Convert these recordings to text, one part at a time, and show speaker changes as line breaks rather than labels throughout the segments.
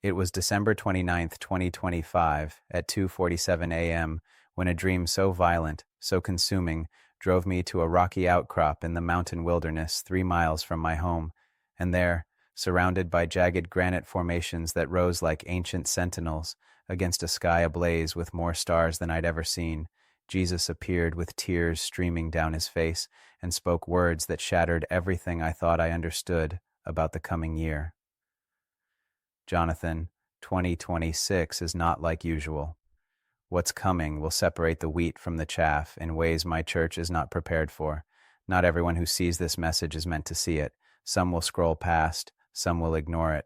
It was December 29th, 2025, at 2:47 a.m., when a dream so violent, so consuming, drove me to a rocky outcrop in the mountain wilderness 3 miles from my home, and there, surrounded by jagged granite formations that rose like ancient sentinels against a sky ablaze with more stars than I'd ever seen, Jesus appeared with tears streaming down his face and spoke words that shattered everything I thought I understood about the coming year. Jonathan, 2026 is not like usual. What's coming will separate the wheat from the chaff in ways my church is not prepared for. Not everyone who sees this message is meant to see it. Some will scroll past, some will ignore it.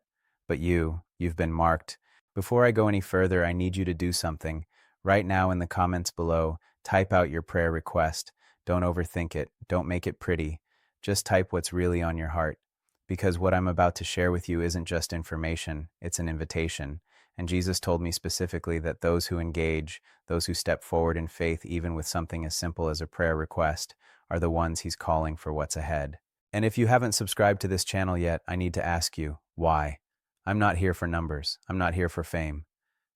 But you've been marked. Before I go any further, I need you to do something. Right now in the comments below, type out your prayer request. Don't overthink it. Don't make it pretty. Just type what's really on your heart. Because what I'm about to share with you isn't just information, it's an invitation. And Jesus told me specifically that those who engage, those who step forward in faith, even with something as simple as a prayer request, are the ones he's calling for what's ahead. And if you haven't subscribed to this channel yet, I need to ask you, why? I'm not here for numbers. I'm not here for fame.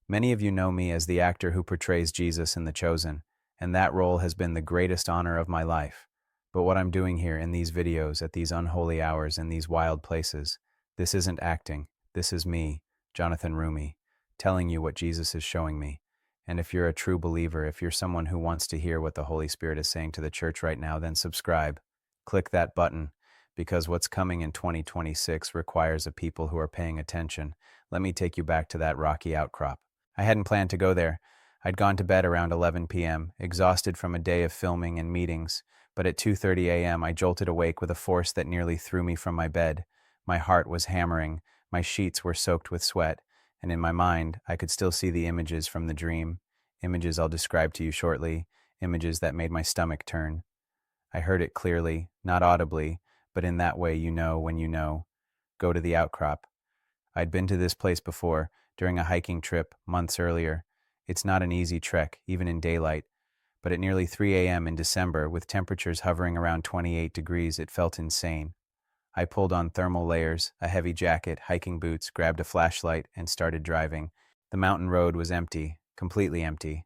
Many of you know me as the actor who portrays Jesus in The Chosen, and that role has been the greatest honor of my life. But what I'm doing here in these videos at these unholy hours in these wild places, this isn't acting. This is me, Jonathan Roumie, telling you what Jesus is showing me. And if you're a true believer, if you're someone who wants to hear what the Holy Spirit is saying to the church right now, then subscribe. Click that button, because what's coming in 2026 requires a people who are paying attention. Let me take you back to that rocky outcrop. I hadn't planned to go there. I'd gone to bed around 11 p.m., exhausted from a day of filming and meetings. But at 2:30 a.m., I jolted awake with a force that nearly threw me from my bed. My heart was hammering, my sheets were soaked with sweat, and in my mind, I could still see the images from the dream, images I'll describe to you shortly, images that made my stomach turn. I heard it clearly, not audibly, but in that way you know when you know. Go to the outcrop. I'd been to this place before, during a hiking trip, months earlier. It's not an easy trek, even in daylight. But at nearly 3 a.m. in December, with temperatures hovering around 28 degrees, it felt insane. I pulled on thermal layers, a heavy jacket, hiking boots, grabbed a flashlight, and started driving. The mountain road was empty, completely empty.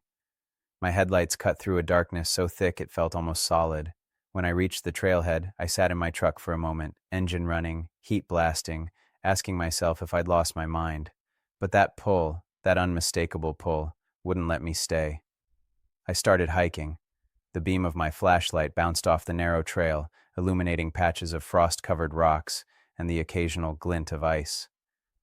My headlights cut through a darkness so thick it felt almost solid. When I reached the trailhead, I sat in my truck for a moment, engine running, heat blasting, asking myself if I'd lost my mind. But that pull, that unmistakable pull, wouldn't let me stay. I started hiking. The beam of my flashlight bounced off the narrow trail, illuminating patches of frost-covered rocks and the occasional glint of ice.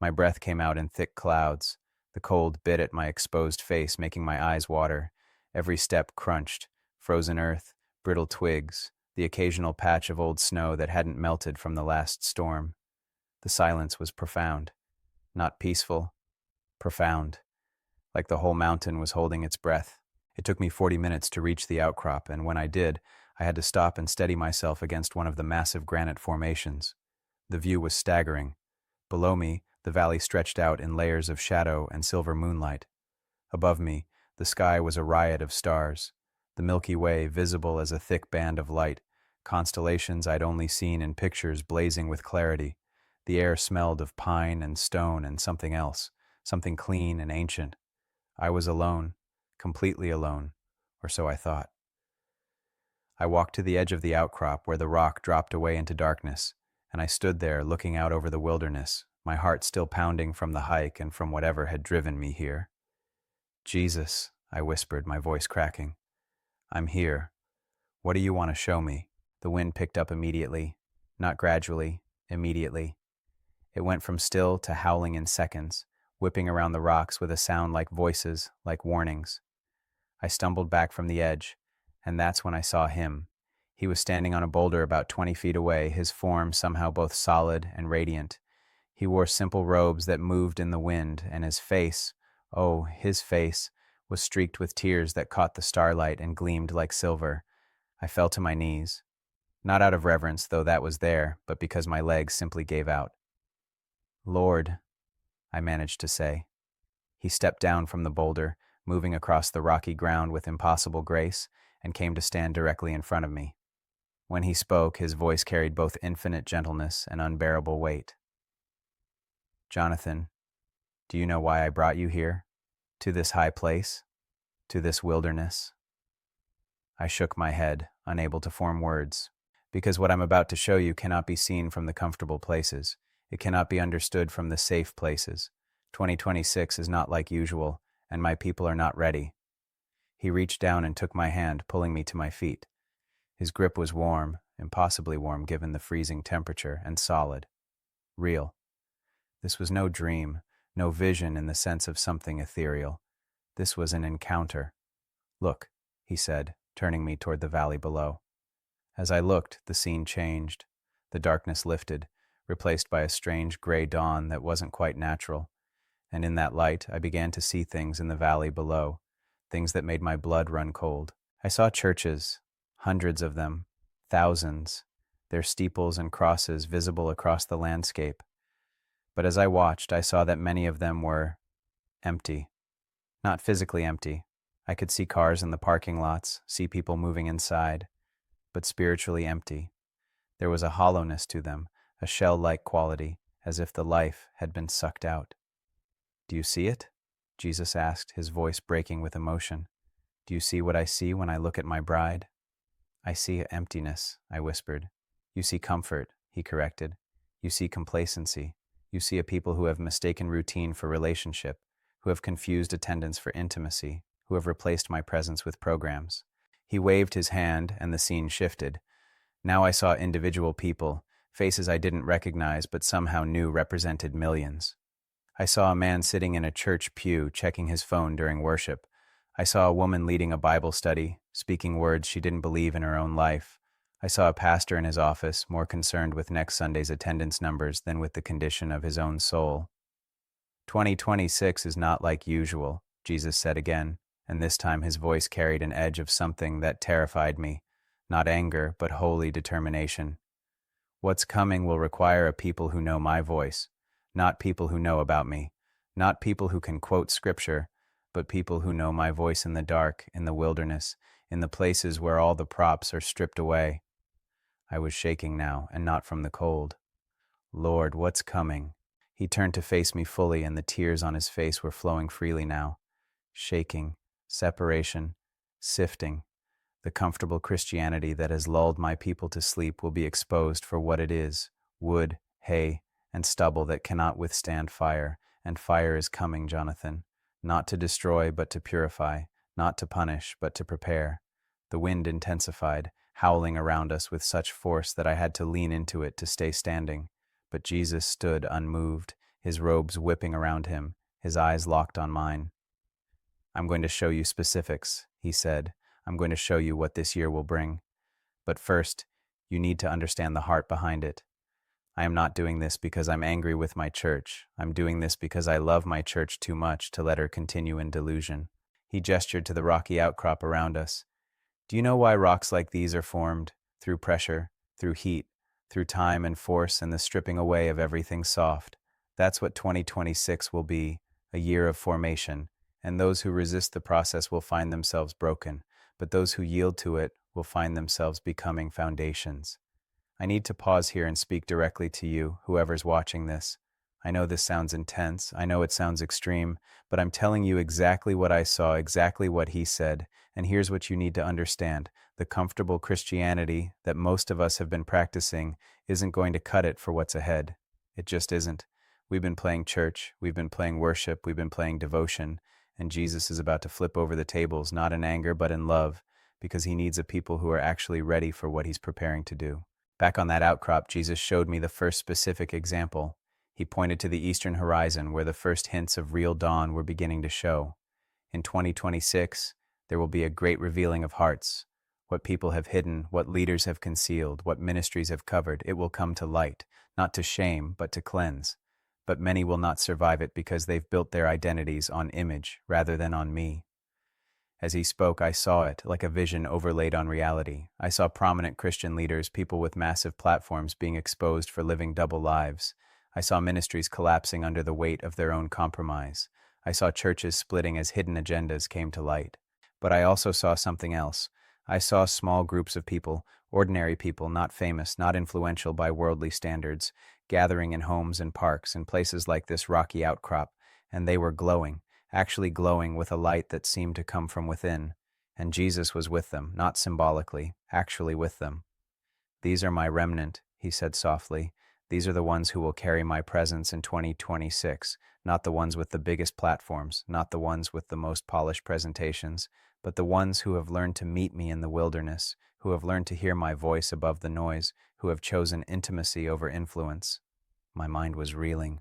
My breath came out in thick clouds. The cold bit at my exposed face, making my eyes water. Every step crunched, frozen earth, brittle twigs, the occasional patch of old snow that hadn't melted from the last storm. The silence was profound. Not peaceful, profound. Like the whole mountain was holding its breath. It took me 40 minutes to reach the outcrop, and when I did, I had to stop and steady myself against one of the massive granite formations. The view was staggering. Below me, the valley stretched out in layers of shadow and silver moonlight. Above me, the sky was a riot of stars, the Milky Way visible as a thick band of light, constellations I'd only seen in pictures blazing with clarity. The air smelled of pine and stone and something else, something clean and ancient. I was alone. Completely alone, or so I thought. I walked to the edge of the outcrop where the rock dropped away into darkness, and I stood there looking out over the wilderness, my heart still pounding from the hike and from whatever had driven me here. Jesus, I whispered, my voice cracking. I'm here. What do you want to show me? The wind picked up immediately, not gradually, immediately. It went from still to howling in seconds, whipping around the rocks with a sound like voices, like warnings. I stumbled back from the edge, and that's when I saw him. He was standing on a boulder about 20 feet away, his form somehow both solid and radiant. He wore simple robes that moved in the wind, and his face, oh, his face, was streaked with tears that caught the starlight and gleamed like silver. I fell to my knees. Not out of reverence, though that was there, but because my legs simply gave out. Lord, I managed to say. He stepped down from the boulder, moving across the rocky ground with impossible grace, and came to stand directly in front of me. When he spoke, his voice carried both infinite gentleness and unbearable weight. Jonathan, Do you know why I brought you here? To this high place? To this wilderness? I shook my head, unable to form words. Because what I'm about to show you cannot be seen from the comfortable places. It cannot be understood from the safe places. 2026 is not like usual, and my people are not ready. He reached down and took my hand, pulling me to my feet. His grip was warm, impossibly warm given the freezing temperature, and solid. Real. This was no dream, no vision in the sense of something ethereal. This was an encounter. Look, he said, turning me toward the valley below. As I looked, the scene changed. The darkness lifted, replaced by a strange gray dawn that wasn't quite natural. And in that light, I began to see things in the valley below, things that made my blood run cold. I saw churches, hundreds of them, thousands, their steeples and crosses visible across the landscape. But as I watched, I saw that many of them were empty. Not physically empty. I could see cars in the parking lots, see people moving inside, but spiritually empty. There was a hollowness to them, a shell-like quality, as if the life had been sucked out. Do you see it? Jesus asked, his voice breaking with emotion. Do you see what I see when I look at my bride? I see emptiness, I whispered. You see comfort, he corrected. You see complacency. You see a people who have mistaken routine for relationship, who have confused attendance for intimacy, who have replaced my presence with programs. He waved his hand, and the scene shifted. Now I saw individual people, faces I didn't recognize but somehow knew represented millions. I saw a man sitting in a church pew checking his phone during worship. I saw a woman leading a Bible study, speaking words she didn't believe in her own life. I saw a pastor in his office, more concerned with next Sunday's attendance numbers than with the condition of his own soul. 2026 is not like usual, Jesus said again, and this time his voice carried an edge of something that terrified me, not anger, but holy determination. What's coming will require a people who know my voice, not people who know about me, not people who can quote scripture, but people who know my voice in the dark, in the wilderness, in the places where all the props are stripped away. I was shaking now, and not from the cold. Lord, what's coming? He turned to face me fully, and the tears on his face were flowing freely now. Shaking, separation, sifting. The comfortable Christianity that has lulled my people to sleep will be exposed for what it is, wood, hay, and stubble that cannot withstand fire, and fire is coming, Jonathan, not to destroy but to purify, not to punish but to prepare. The wind intensified, howling around us with such force that I had to lean into it to stay standing. But Jesus stood unmoved, his robes whipping around him, his eyes locked on mine. I'm going to show you specifics, he said. I'm going to show you what this year will bring. But first, you need to understand the heart behind it. I am not doing this because I'm angry with my church. I'm doing this because I love my church too much to let her continue in delusion. He gestured to the rocky outcrop around us. Do you know why rocks like these are formed? Through pressure, through heat, through time and force and the stripping away of everything soft. That's what 2026 will be, a year of formation, and those who resist the process will find themselves broken, but those who yield to it will find themselves becoming foundations. I need to pause here and speak directly to you, whoever's watching this. I know this sounds intense, I know it sounds extreme, but I'm telling you exactly what I saw, exactly what he said, and here's what you need to understand. The comfortable Christianity that most of us have been practicing isn't going to cut it for what's ahead. It just isn't. We've been playing church, we've been playing worship, we've been playing devotion, and Jesus is about to flip over the tables, not in anger but in love, because he needs a people who are actually ready for what he's preparing to do. Back on that outcrop, Jesus showed me the first specific example. He pointed to the eastern horizon where the first hints of real dawn were beginning to show. In 2026, there will be a great revealing of hearts. What people have hidden, what leaders have concealed, what ministries have covered, it will come to light, not to shame, but to cleanse. But many will not survive it because they've built their identities on image rather than on me. As he spoke, I saw it, like a vision overlaid on reality. I saw prominent Christian leaders, people with massive platforms being exposed for living double lives. I saw ministries collapsing under the weight of their own compromise. I saw churches splitting as hidden agendas came to light. But I also saw something else. I saw small groups of people, ordinary people, not famous, not influential by worldly standards, gathering in homes and parks and places like this rocky outcrop, and they were glowing, actually glowing with a light that seemed to come from within. And Jesus was with them, not symbolically, actually with them. "These are my remnant," he said softly. "These are the ones who will carry my presence in 2026, not the ones with the biggest platforms, not the ones with the most polished presentations, but the ones who have learned to meet me in the wilderness, who have learned to hear my voice above the noise, who have chosen intimacy over influence." My mind was reeling.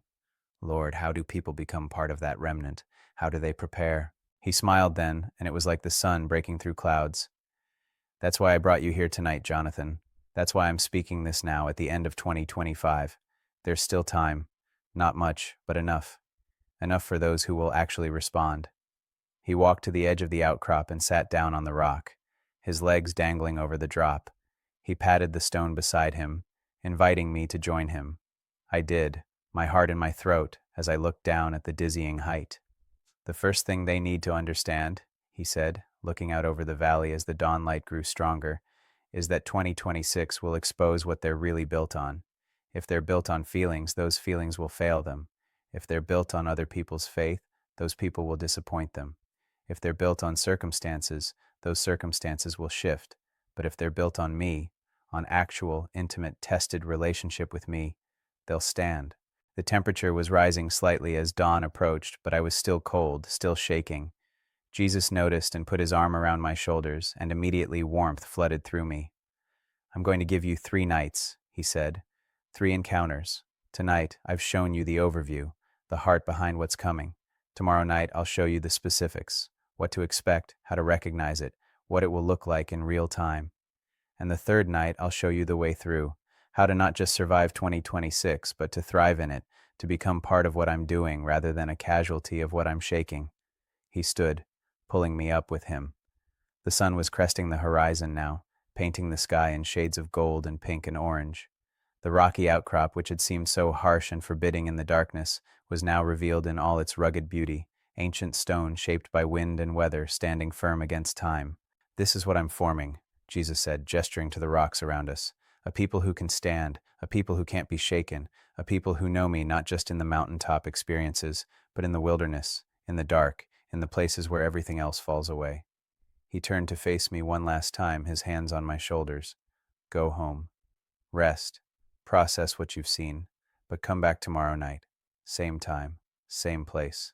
Lord, how do people become part of that remnant? How do they prepare? He smiled then, and it was like the sun breaking through clouds. "That's why I brought you here tonight, Jonathan. That's why I'm speaking this now at the end of 2025. There's still time. Not much, but enough. Enough for those who will actually respond." He walked to the edge of the outcrop and sat down on the rock, his legs dangling over the drop. He patted the stone beside him, inviting me to join him. I did, my heart in my throat, as I looked down at the dizzying height. "The first thing they need to understand," he said, looking out over the valley as the dawn light grew stronger, "is that 2026 will expose what they're really built on. If they're built on feelings, those feelings will fail them. If they're built on other people's faith, those people will disappoint them. If they're built on circumstances, those circumstances will shift. But if they're built on me, on actual, intimate, tested relationship with me, they'll stand." The temperature was rising slightly as dawn approached, but I was still cold, still shaking. Jesus noticed and put his arm around my shoulders, and immediately warmth flooded through me. "I'm going to give you 3 nights," he said. 3 encounters. Tonight, I've shown you the overview, the heart behind what's coming. Tomorrow night, I'll show you the specifics, what to expect, how to recognize it, what it will look like in real time. And the 3rd night, I'll show you the way through, how to not just survive 2026, but to thrive in it, to become part of what I'm doing rather than a casualty of what I'm shaking. He stood, pulling me up with him. The sun was cresting the horizon now, painting the sky in shades of gold and pink and orange. The rocky outcrop, which had seemed so harsh and forbidding in the darkness, was now revealed in all its rugged beauty, ancient stone shaped by wind and weather standing firm against time. "This is what I'm forming," Jesus said, gesturing to the rocks around us. "A people who can stand, a people who can't be shaken, a people who know me not just in the mountaintop experiences, but in the wilderness, in the dark, in the places where everything else falls away." He turned to face me one last time, his hands on my shoulders. "Go home. Rest. Process what you've seen. But come back tomorrow night. Same time. Same place.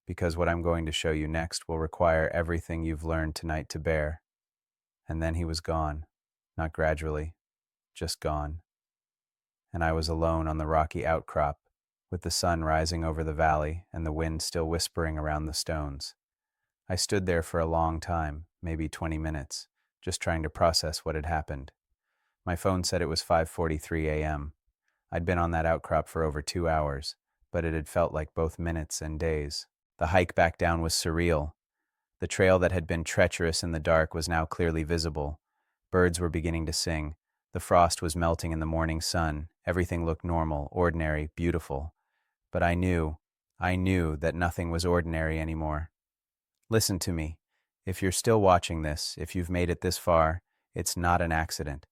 Because what I'm going to show you next will require everything you've learned tonight to bear." And then he was gone. Not gradually. Just gone. And I was alone on the rocky outcrop, with the sun rising over the valley and the wind still whispering around the stones. I stood there for a long time, maybe 20 minutes, just trying to process what had happened. My phone said it was 5:43 a.m. I'd been on that outcrop for over 2 hours, but it had felt like both minutes and days. The hike back down was surreal. The trail that had been treacherous in the dark was now clearly visible. Birds were beginning to sing. The frost was melting in the morning sun. Everything looked normal, ordinary, beautiful. But I knew that nothing was ordinary anymore. Listen to me. If you're still watching this, if you've made it this far, it's not an accident.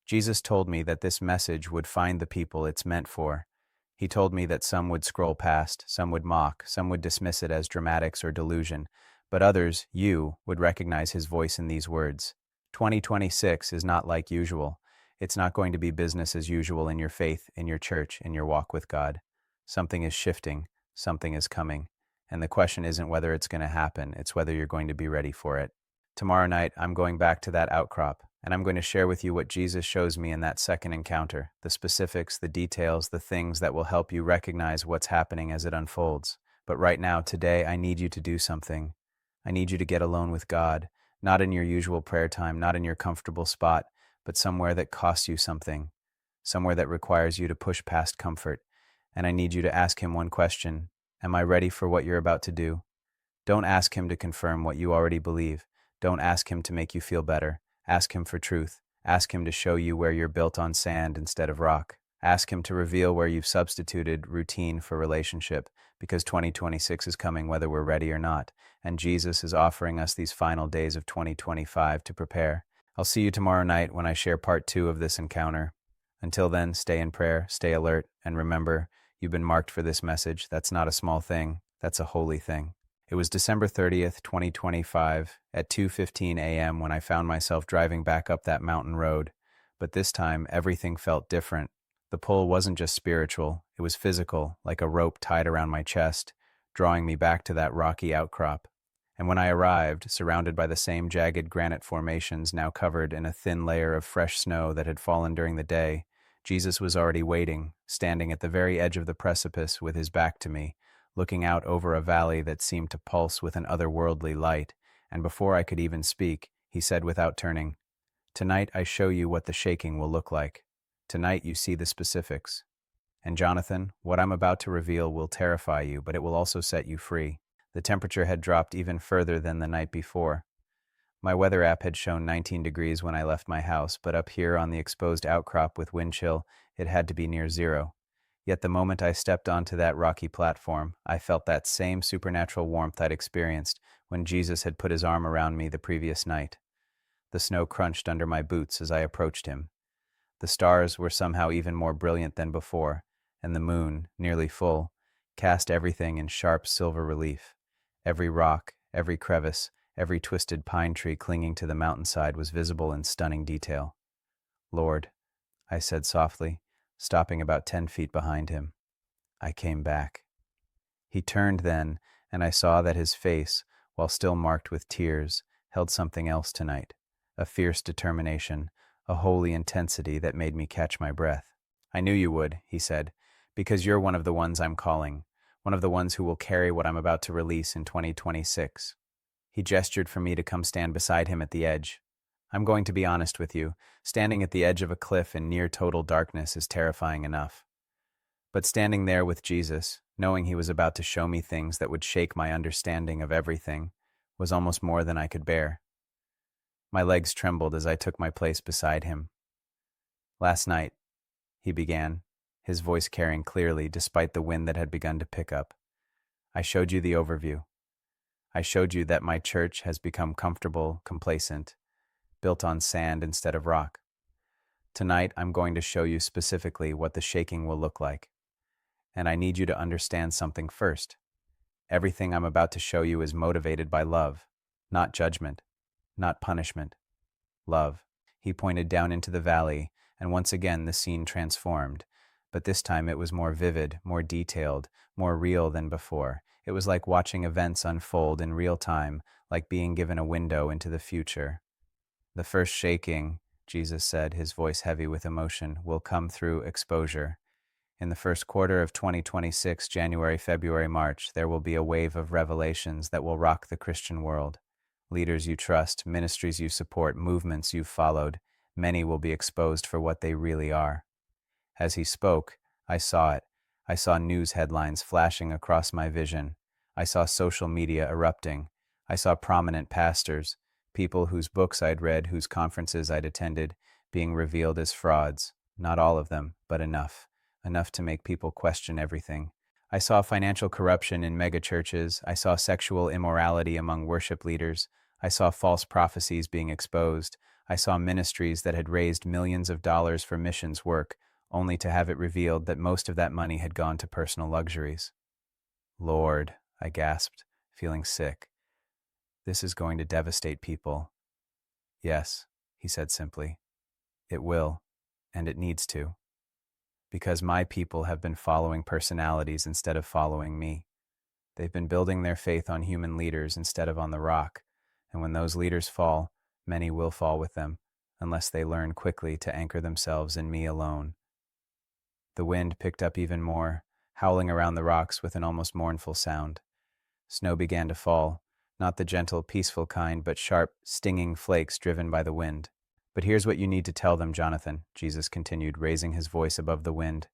Jesus told me that this message would find the people it's meant for. He told me that some would scroll past, some would mock, some would dismiss it as dramatics or delusion, but others, you, would recognize his voice in these words. 2026 is not like usual. It's not going to be business as usual in your faith, in your church, in your walk with God. Something is shifting, something is coming, and the question isn't whether it's going to happen, it's whether you're going to be ready for it. Tomorrow night, I'm going back to that outcrop, and I'm going to share with you what Jesus shows me in that second encounter, the specifics, the details, the things that will help you recognize what's happening as it unfolds. But right now, today, I need you to do something. I need you to get alone with God, not in your usual prayer time, not in your comfortable spot, but somewhere that costs you something, somewhere that requires you to push past comfort. And I need you to ask him one question. Am I ready for what you're about to do? Don't ask him to confirm what you already believe. Don't ask him to make you feel better. Ask him for truth. Ask him to show you where you're built on sand instead of rock. Ask him to reveal where you've substituted routine for relationship, because 2026 is coming whether we're ready or not, and Jesus is offering us these final days of 2025 to prepare. I'll see you tomorrow night when I share part 2 of this encounter. Until then, stay in prayer, stay alert, and remember, you've been marked for this message. That's not a small thing. That's a holy thing. It was December 30th, 2025, at 2:15 a.m. when I found myself driving back up that mountain road. But this time, everything felt different. The pull wasn't just spiritual, it was physical, like a rope tied around my chest, drawing me back to that rocky outcrop. And when I arrived, surrounded by the same jagged granite formations now covered in a thin layer of fresh snow that had fallen during the day, Jesus was already waiting, standing at the very edge of the precipice with his back to me, looking out over a valley that seemed to pulse with an otherworldly light, and before I could even speak, he said without turning, "Tonight I show you what the shaking will look like. Tonight you see the specifics. And Jonathan, what I'm about to reveal will terrify you, but it will also set you free." The temperature had dropped even further than the night before. My weather app had shown 19 degrees when I left my house, but up here on the exposed outcrop with wind chill, it had to be near zero. Yet the moment I stepped onto that rocky platform, I felt that same supernatural warmth I'd experienced when Jesus had put his arm around me the previous night. The snow crunched under my boots as I approached him. The stars were somehow even more brilliant than before, and the moon, nearly full, cast everything in sharp silver relief. Every rock, every crevice, every twisted pine tree clinging to the mountainside was visible in stunning detail. "Lord," I said softly, stopping about 10 feet behind him, "I came back." He turned then, and I saw that his face, while still marked with tears, held something else tonight, a fierce determination, a holy intensity that made me catch my breath. "I knew you would," he said, "because you're one of the ones I'm calling, one of the ones who will carry what I'm about to release in 2026. He gestured for me to come stand beside him at the edge. I'm going to be honest with you, standing at the edge of a cliff in near total darkness is terrifying enough. But standing there with Jesus, knowing he was about to show me things that would shake my understanding of everything, was almost more than I could bear. My legs trembled as I took my place beside him. "Last night," he began, his voice carrying clearly despite the wind that had begun to pick up, "I showed you the overview. I showed you that my church has become comfortable, complacent, built on sand instead of rock. Tonight, I'm going to show you specifically what the shaking will look like. And I need you to understand something first. Everything I'm about to show you is motivated by love, not judgment, not punishment. Love." He pointed down into the valley, and once again the scene transformed. But this time it was more vivid, more detailed, more real than before. It was like watching events unfold in real time, like being given a window into the future. "The first shaking," Jesus said, his voice heavy with emotion, "will come through exposure. In the first quarter of 2026, January, February, March, there will be a wave of revelations that will rock the Christian world. Leaders you trust, ministries you support, movements you've followed, many will be exposed for what they really are." As he spoke, I saw it. I saw news headlines flashing across my vision. I saw social media erupting. I saw prominent pastors, people whose books I'd read, whose conferences I'd attended, being revealed as frauds. Not all of them, but enough. Enough to make people question everything. I saw financial corruption in megachurches. I saw sexual immorality among worship leaders. I saw false prophecies being exposed. I saw ministries that had raised millions of dollars for missions work, only to have it revealed that most of that money had gone to personal luxuries. "Lord," I gasped, feeling sick. "This is going to devastate people." "Yes," he said simply. "It will, and it needs to. Because my people have been following personalities instead of following me. They've been building their faith on human leaders instead of on the rock, and when those leaders fall, many will fall with them, unless they learn quickly to anchor themselves in me alone." The wind picked up even more, howling around the rocks with an almost mournful sound. Snow began to fall, not the gentle, peaceful kind, but sharp, stinging flakes driven by the wind. "But here's what you need to tell them, Jonathan," Jesus continued, raising his voice above the wind.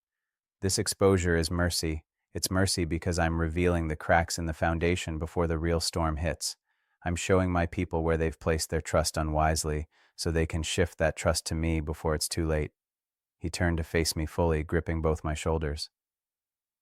"This exposure is mercy. It's mercy because I'm revealing the cracks in the foundation before the real storm hits. I'm showing my people where they've placed their trust unwisely, so they can shift that trust to me before it's too late." He turned to face me fully, gripping both my shoulders.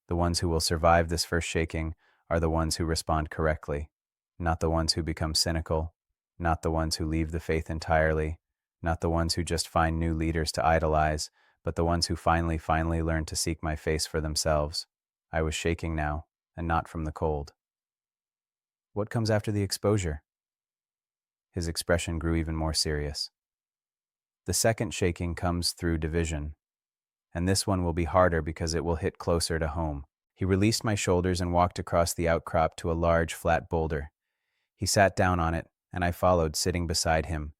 "The ones who will survive this first shaking are the ones who respond correctly, not the ones who become cynical, not the ones who leave the faith entirely, not the ones who just find new leaders to idolize, but the ones who finally learn to seek my face for themselves." I was shaking now, and not from the cold. What comes after the exposure? His expression grew even more serious. The second shaking comes through division, and this one will be harder because it will hit closer to home. He released my shoulders and walked across the outcrop to a large, flat boulder. He sat down on it, and I followed, sitting beside him.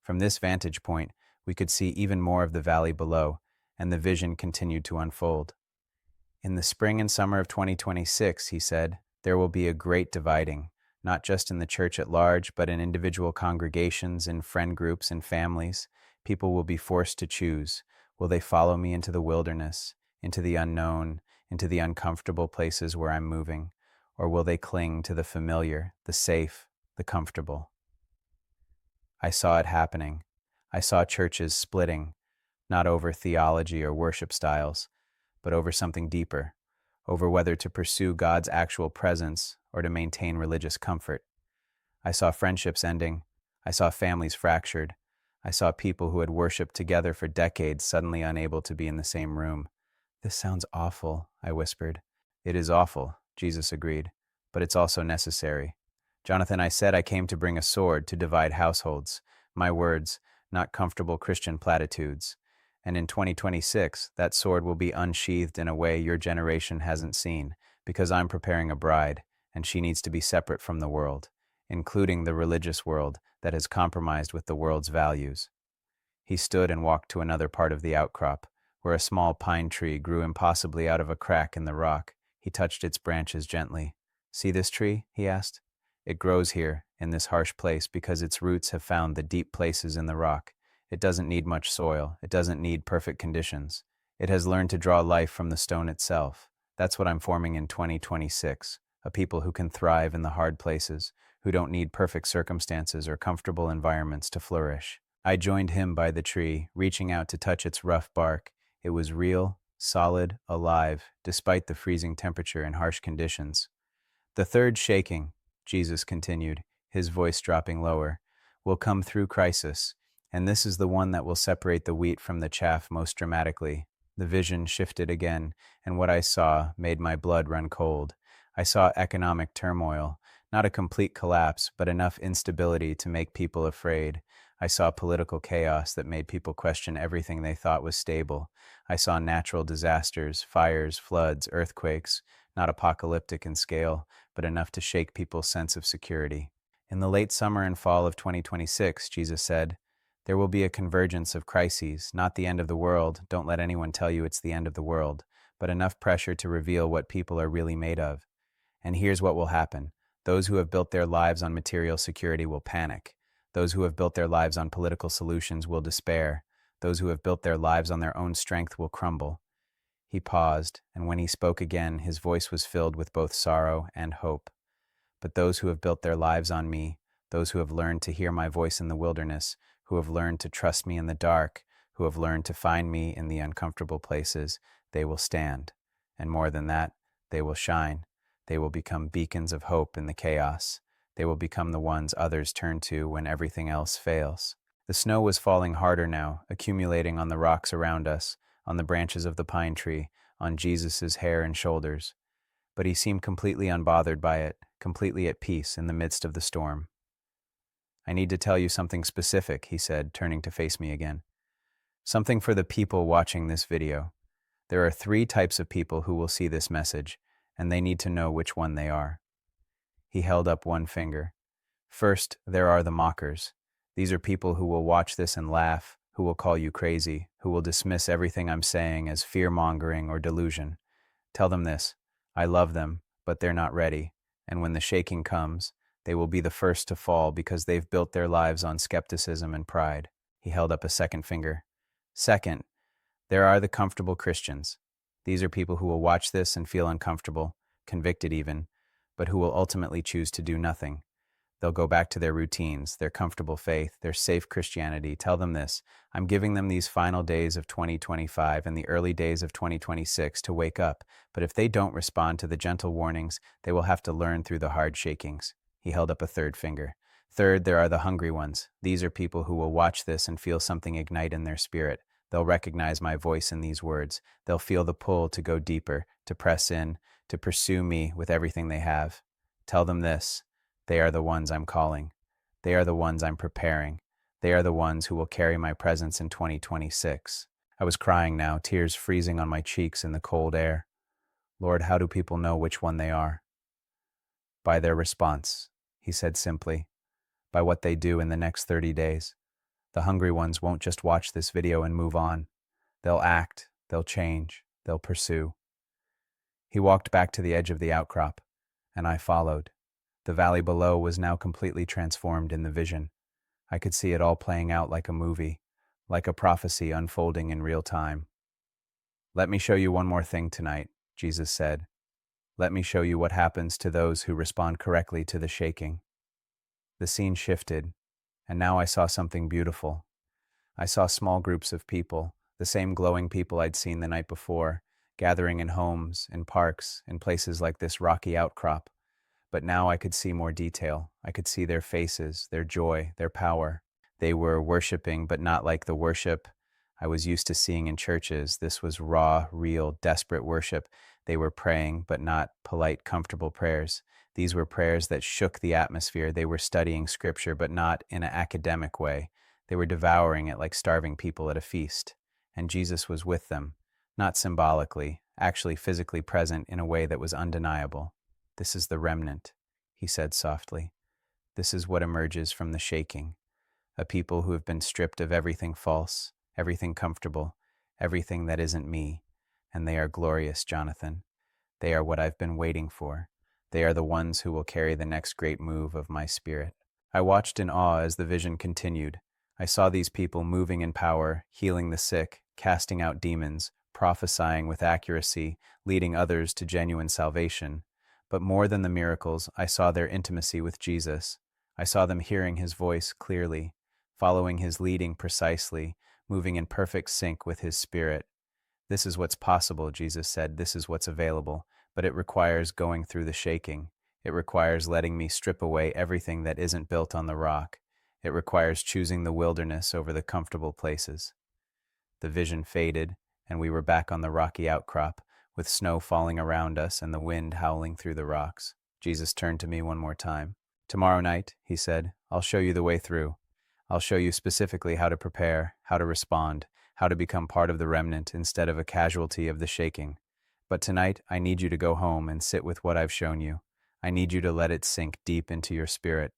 From this vantage point, we could see even more of the valley below, and the vision continued to unfold. In the spring and summer of 2026, he said, there will be a great dividing, not just in the church at large, but in individual congregations, in friend groups, and families. People will be forced to choose. Will they follow me into the wilderness, into the unknown, into the uncomfortable places where I'm moving? Or will they cling to the familiar, the safe, the comfortable? I saw it happening. I saw churches splitting, not over theology or worship styles, but over something deeper, over whether to pursue God's actual presence or to maintain religious comfort. I saw friendships ending. I saw families fractured. I saw people who had worshiped together for decades suddenly unable to be in the same room. This sounds awful, I whispered. It is awful, Jesus agreed, but it's also necessary. Jonathan, I said, I came to bring a sword to divide households. My words, not comfortable Christian platitudes. And in 2026, that sword will be unsheathed in a way your generation hasn't seen, because I'm preparing a bride, and she needs to be separate from the world, including the religious world that has compromised with the world's values. He stood and walked to another part of the outcrop, where a small pine tree grew impossibly out of a crack in the rock. He touched its branches gently. See this tree? He asked. It grows here, in this harsh place, because its roots have found the deep places in the rock. It doesn't need much soil. It doesn't need perfect conditions. It has learned to draw life from the stone itself. That's what I'm forming in 2026, a people who can thrive in the hard places, who don't need perfect circumstances or comfortable environments to flourish. I joined him by the tree, reaching out to touch its rough bark. It was real, solid, alive, despite the freezing temperature and harsh conditions. The third shaking, Jesus continued, his voice dropping lower, will come through crisis, and this is the one that will separate the wheat from the chaff most dramatically. The vision shifted again, and what I saw made my blood run cold. I saw economic turmoil, not a complete collapse, but enough instability to make people afraid. I saw political chaos that made people question everything they thought was stable. I saw natural disasters, fires, floods, earthquakes, not apocalyptic in scale, but enough to shake people's sense of security. In the late summer and fall of 2026, Jesus said, there will be a convergence of crises, not the end of the world, don't let anyone tell you it's the end of the world, but enough pressure to reveal what people are really made of. And here's what will happen. Those who have built their lives on material security will panic. Those who have built their lives on political solutions will despair. Those who have built their lives on their own strength will crumble. He paused, and when he spoke again, his voice was filled with both sorrow and hope. But those who have built their lives on me, those who have learned to hear my voice in the wilderness, who have learned to trust me in the dark, who have learned to find me in the uncomfortable places, they will stand. And more than that, they will shine. They will become beacons of hope in the chaos. They will become the ones others turn to when everything else fails. The snow was falling harder now, accumulating on the rocks around us, on the branches of the pine tree, on Jesus's hair and shoulders. But he seemed completely unbothered by it, completely at peace in the midst of the storm. I need to tell you something specific, he said, turning to face me again. Something for the people watching this video. There are 3 types of people who will see this message, and they need to know which one they are. He held up one finger. First, there are the mockers. These are people who will watch this and laugh, who will call you crazy, who will dismiss everything I'm saying as fear-mongering or delusion. Tell them this, I love them, but they're not ready, and when the shaking comes, they will be the first to fall because they've built their lives on skepticism and pride. He held up a second finger. Second, there are the comfortable Christians. These are people who will watch this and feel uncomfortable, convicted even, but who will ultimately choose to do nothing. They'll go back to their routines, their comfortable faith, their safe Christianity. Tell them this, I'm giving them these final days of 2025 and the early days of 2026 to wake up, but if they don't respond to the gentle warnings, they will have to learn through the hard shakings. He held up a third finger. Third, there are the hungry ones. These are people who will watch this and feel something ignite in their spirit. They'll recognize my voice in these words. They'll feel the pull to go deeper, to press in, to pursue me with everything they have. Tell them this. They are the ones I'm calling. They are the ones I'm preparing. They are the ones who will carry my presence in 2026. I was crying now, tears freezing on my cheeks in the cold air. Lord, how do people know which one they are? By their response, he said simply, by what they do in the next 30 days. The hungry ones won't just watch this video and move on. They'll act, they'll change, they'll pursue. He walked back to the edge of the outcrop, and I followed. The valley below was now completely transformed in the vision. I could see it all playing out like a movie, like a prophecy unfolding in real time. Let me show you one more thing tonight, Jesus said. Let me show you what happens to those who respond correctly to the shaking. The scene shifted, and now I saw something beautiful. I saw small groups of people, the same glowing people I'd seen the night before, gathering in homes, in parks, in places like this rocky outcrop. But now I could see more detail. I could see their faces, their joy, their power. They were worshiping, but not like the worship I was used to seeing in churches. This was raw, real, desperate worship. They were praying, but not polite, comfortable prayers. These were prayers that shook the atmosphere. They were studying scripture, but not in an academic way. They were devouring it like starving people at a feast. And Jesus was with them, not symbolically, actually physically present in a way that was undeniable. This is the remnant, he said softly. This is what emerges from the shaking. A people who have been stripped of everything false, everything comfortable, everything that isn't me. And they are glorious, Jonathan. They are what I've been waiting for. They are the ones who will carry the next great move of my spirit. I watched in awe as the vision continued. I saw these people moving in power, healing the sick, casting out demons, prophesying with accuracy, leading others to genuine salvation. But more than the miracles, I saw their intimacy with Jesus. I saw them hearing his voice clearly, following his leading precisely, moving in perfect sync with his spirit. This is what's possible, Jesus said. This is what's available, but it requires going through the shaking. It requires letting me strip away everything that isn't built on the rock. It requires choosing the wilderness over the comfortable places. The vision faded, and we were back on the rocky outcrop, with snow falling around us and the wind howling through the rocks. Jesus turned to me one more time. Tomorrow night, he said, I'll show you the way through. I'll show you specifically how to prepare, how to respond, how to become part of the remnant instead of a casualty of the shaking. But tonight, I need you to go home and sit with what I've shown you. I need you to let it sink deep into your spirit.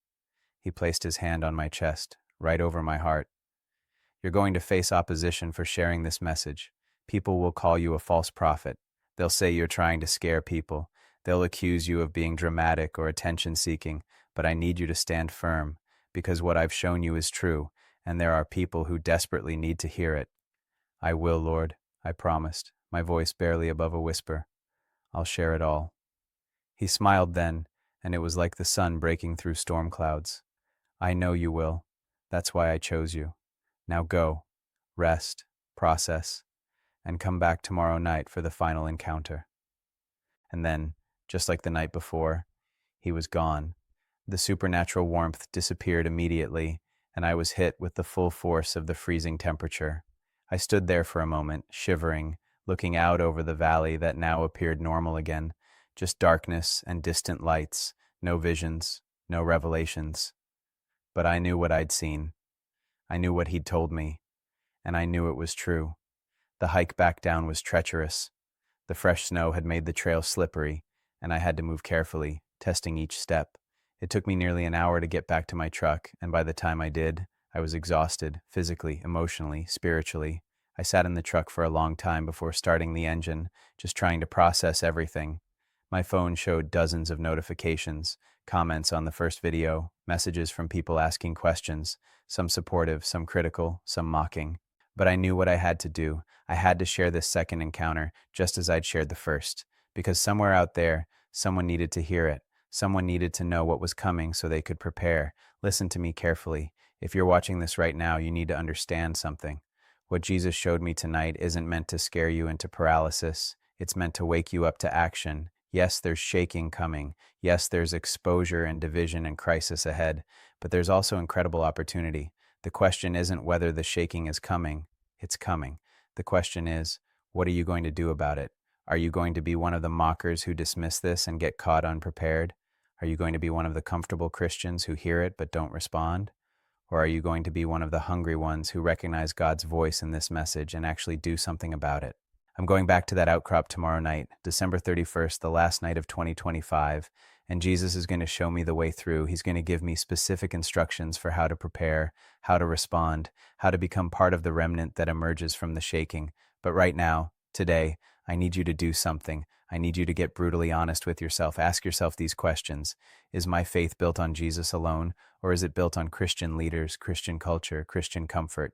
He placed his hand on my chest, right over my heart. You're going to face opposition for sharing this message. People will call you a false prophet. They'll say you're trying to scare people. They'll accuse you of being dramatic or attention-seeking, but I need you to stand firm, because what I've shown you is true, and there are people who desperately need to hear it. I will, Lord, I promised, my voice barely above a whisper. I'll share it all. He smiled then, and it was like the sun breaking through storm clouds. I know you will. That's why I chose you. Now go, rest, process, and come back tomorrow night for the final encounter. And then, just like the night before, he was gone. The supernatural warmth disappeared immediately, and I was hit with the full force of the freezing temperature. I stood there for a moment, shivering, looking out over the valley that now appeared normal again, just darkness and distant lights, no visions, no revelations. But I knew what I'd seen. I knew what he'd told me, and I knew it was true. The hike back down was treacherous. The fresh snow had made the trail slippery, and I had to move carefully, testing each step. It took me nearly an hour to get back to my truck, and by the time I did, I was exhausted, physically, emotionally, spiritually. I sat in the truck for a long time before starting the engine, just trying to process everything. My phone showed dozens of notifications, comments on the first video, messages from people asking questions, some supportive, some critical, some mocking. But I knew what I had to do. I had to share this second encounter just as I'd shared the first, because somewhere out there, someone needed to hear it. Someone needed to know what was coming so they could prepare. Listen to me carefully. If you're watching this right now, you need to understand something. What Jesus showed me tonight isn't meant to scare you into paralysis. It's meant to wake you up to action. Yes, there's shaking coming. Yes, there's exposure and division and crisis ahead, but there's also incredible opportunity. The question isn't whether the shaking is coming. It's coming. The question is, what are you going to do about it? Are you going to be one of the mockers who dismiss this and get caught unprepared? Are you going to be one of the comfortable Christians who hear it but don't respond? Or are you going to be one of the hungry ones who recognize God's voice in this message and actually do something about it? I'm going back to that outcrop tomorrow night, December 31st, the last night of 2025, and Jesus is going to show me the way through. He's going to give me specific instructions for how to prepare, how to respond, how to become part of the remnant that emerges from the shaking. But right now, today, I need you to do something. I need you to get brutally honest with yourself. Ask yourself these questions. Is my faith built on Jesus alone, or is it built on Christian leaders, Christian culture, Christian comfort?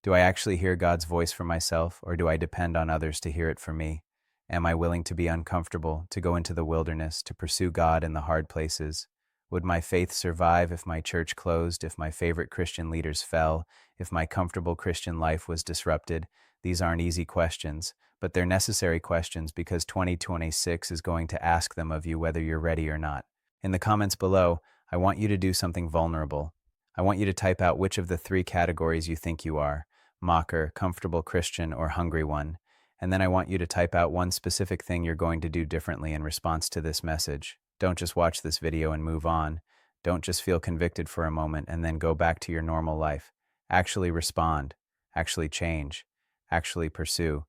Do I actually hear God's voice for myself, or do I depend on others to hear it for me? Am I willing to be uncomfortable, to go into the wilderness, to pursue God in the hard places? Would my faith survive if my church closed, if my favorite Christian leaders fell, if my comfortable Christian life was disrupted? These aren't easy questions, but they're necessary questions because 2026 is going to ask them of you whether you're ready or not. In the comments below, I want you to do something vulnerable. I want you to type out which of the three categories you think you are: mocker, comfortable Christian, or hungry one. And then I want you to type out one specific thing you're going to do differently in response to this message. Don't just watch this video and move on. Don't just feel convicted for a moment and then go back to your normal life. Actually respond. Actually change. Actually pursue.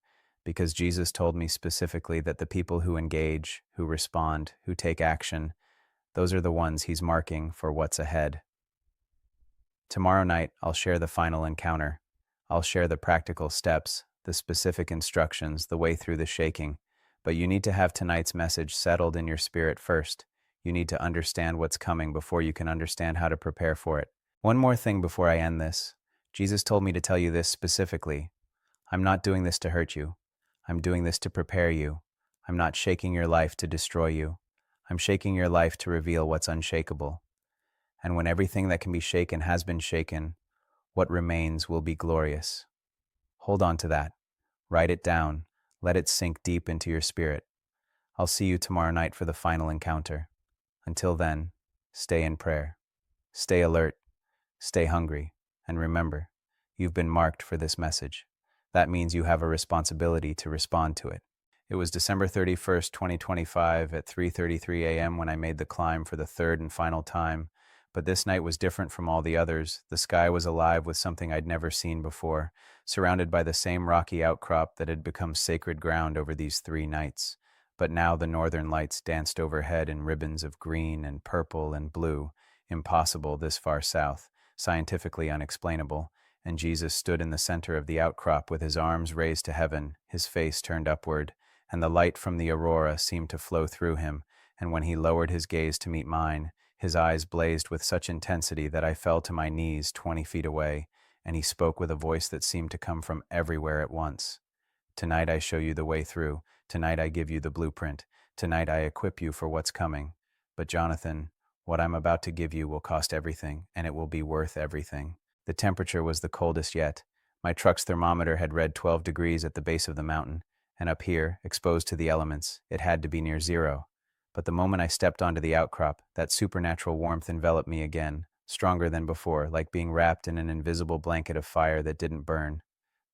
Because Jesus told me specifically that the people who engage, who respond, who take action, those are the ones he's marking for what's ahead. Tomorrow night, I'll share the final encounter. I'll share the practical steps, the specific instructions, the way through the shaking. But you need to have tonight's message settled in your spirit first. You need to understand what's coming before you can understand how to prepare for it. One more thing before I end this. Jesus told me to tell you this specifically. I'm not doing this to hurt you. I'm doing this to prepare you. I'm not shaking your life to destroy you. I'm shaking your life to reveal what's unshakable. And when everything that can be shaken has been shaken, what remains will be glorious. Hold on to that. Write it down. Let it sink deep into your spirit. I'll see you tomorrow night for the final encounter. Until then, stay in prayer. Stay alert. Stay hungry. And remember, you've been marked for this message. That means you have a responsibility to respond to it. It was December 31st, 2025 at 3:33 a.m. when I made the climb for the third and final time. But this night was different from all the others. The sky was alive with something I'd never seen before, surrounded by the same rocky outcrop that had become sacred ground over these 3 nights. But now the northern lights danced overhead in ribbons of green and purple and blue, impossible this far south, scientifically unexplainable, and Jesus stood in the center of the outcrop with his arms raised to heaven, his face turned upward, and the light from the aurora seemed to flow through him, and when he lowered his gaze to meet mine, his eyes blazed with such intensity that I fell to my knees 20 feet away, and he spoke with a voice that seemed to come from everywhere at once. Tonight I show you the way through. Tonight I give you the blueprint. Tonight I equip you for what's coming. But Jonathan, what I'm about to give you will cost everything, and it will be worth everything. The temperature was the coldest yet. My truck's thermometer had read 12 degrees at the base of the mountain, and up here, exposed to the elements, it had to be near 0. But the moment I stepped onto the outcrop, that supernatural warmth enveloped me again, stronger than before, like being wrapped in an invisible blanket of fire that didn't burn.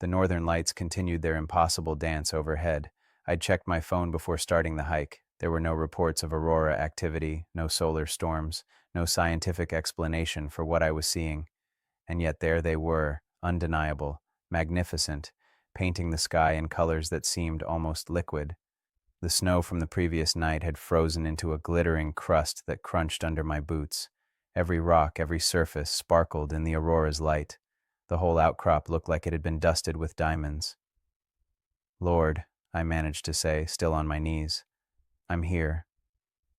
The northern lights continued their impossible dance overhead. I'd checked my phone before starting the hike. There were no reports of aurora activity, no solar storms, no scientific explanation for what I was seeing. And yet there they were, undeniable, magnificent, painting the sky in colors that seemed almost liquid. The snow from the previous night had frozen into a glittering crust that crunched under my boots. Every rock, every surface sparkled in the aurora's light. The whole outcrop looked like it had been dusted with diamonds. Lord, I managed to say, still on my knees, I'm here.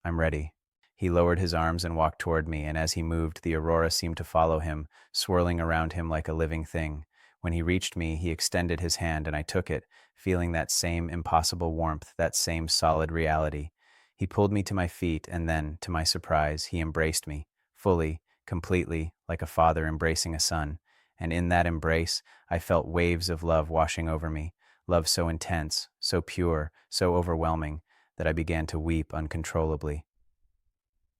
I'm ready. He lowered his arms and walked toward me, and as he moved, the aurora seemed to follow him, swirling around him like a living thing. When he reached me, he extended his hand, and I took it, feeling that same impossible warmth, that same solid reality. He pulled me to my feet, and then, to my surprise, he embraced me, fully, completely, like a father embracing a son. And in that embrace, I felt waves of love washing over me, love so intense, so pure, so overwhelming, that I began to weep uncontrollably.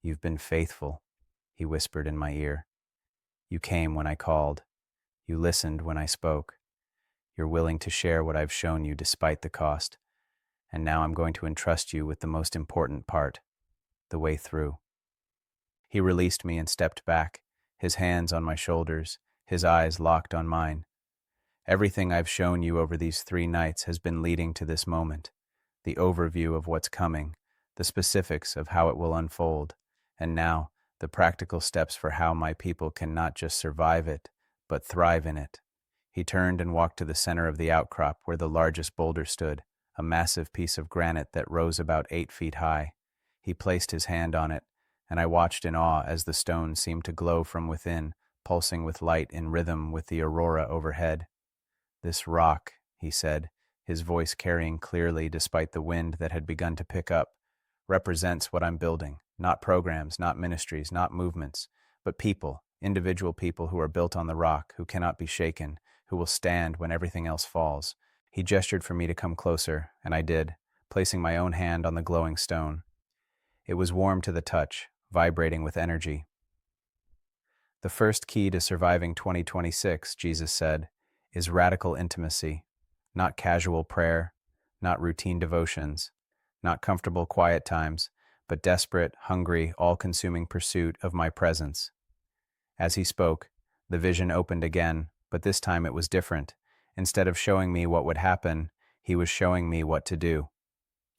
You've been faithful, he whispered in my ear. You came when I called. You listened when I spoke. You're willing to share what I've shown you despite the cost. And now I'm going to entrust you with the most important part, the way through. He released me and stepped back, his hands on my shoulders, his eyes locked on mine. Everything I've shown you over these 3 nights has been leading to this moment, the overview of what's coming, the specifics of how it will unfold, and now the practical steps for how my people can not just survive it, but thrive in it. He turned and walked to the center of the outcrop where the largest boulder stood, a massive piece of granite that rose about 8 feet high. He placed his hand on it, and I watched in awe as the stone seemed to glow from within, pulsing with light in rhythm with the aurora overhead. "This rock," he said, his voice carrying clearly despite the wind that had begun to pick up, "represents what I'm building. Not programs, not ministries, not movements, but people, individual people who are built on the rock, who cannot be shaken, who will stand when everything else falls." He gestured for me to come closer, and I did, placing my own hand on the glowing stone. It was warm to the touch, vibrating with energy. "The first key to surviving 2026, Jesus said, is radical intimacy, not casual prayer, not routine devotions, not comfortable quiet times, but desperate, hungry, all-consuming pursuit of my presence." As he spoke, the vision opened again, but this time it was different. Instead of showing me what would happen, he was showing me what to do.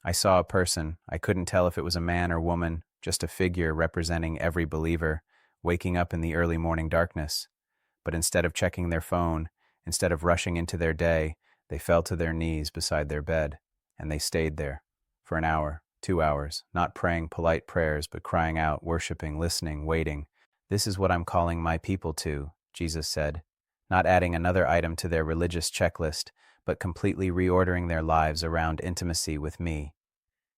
I saw a person. I couldn't tell if it was a man or woman, just a figure representing every believer, waking up in the early morning darkness. But instead of checking their phone, instead of rushing into their day, they fell to their knees beside their bed, and they stayed there for an hour, 2 hours, not praying polite prayers, but crying out, worshiping, listening, waiting. "This is what I'm calling my people to," Jesus said, not adding another item to their religious checklist, but completely reordering their lives around intimacy with me.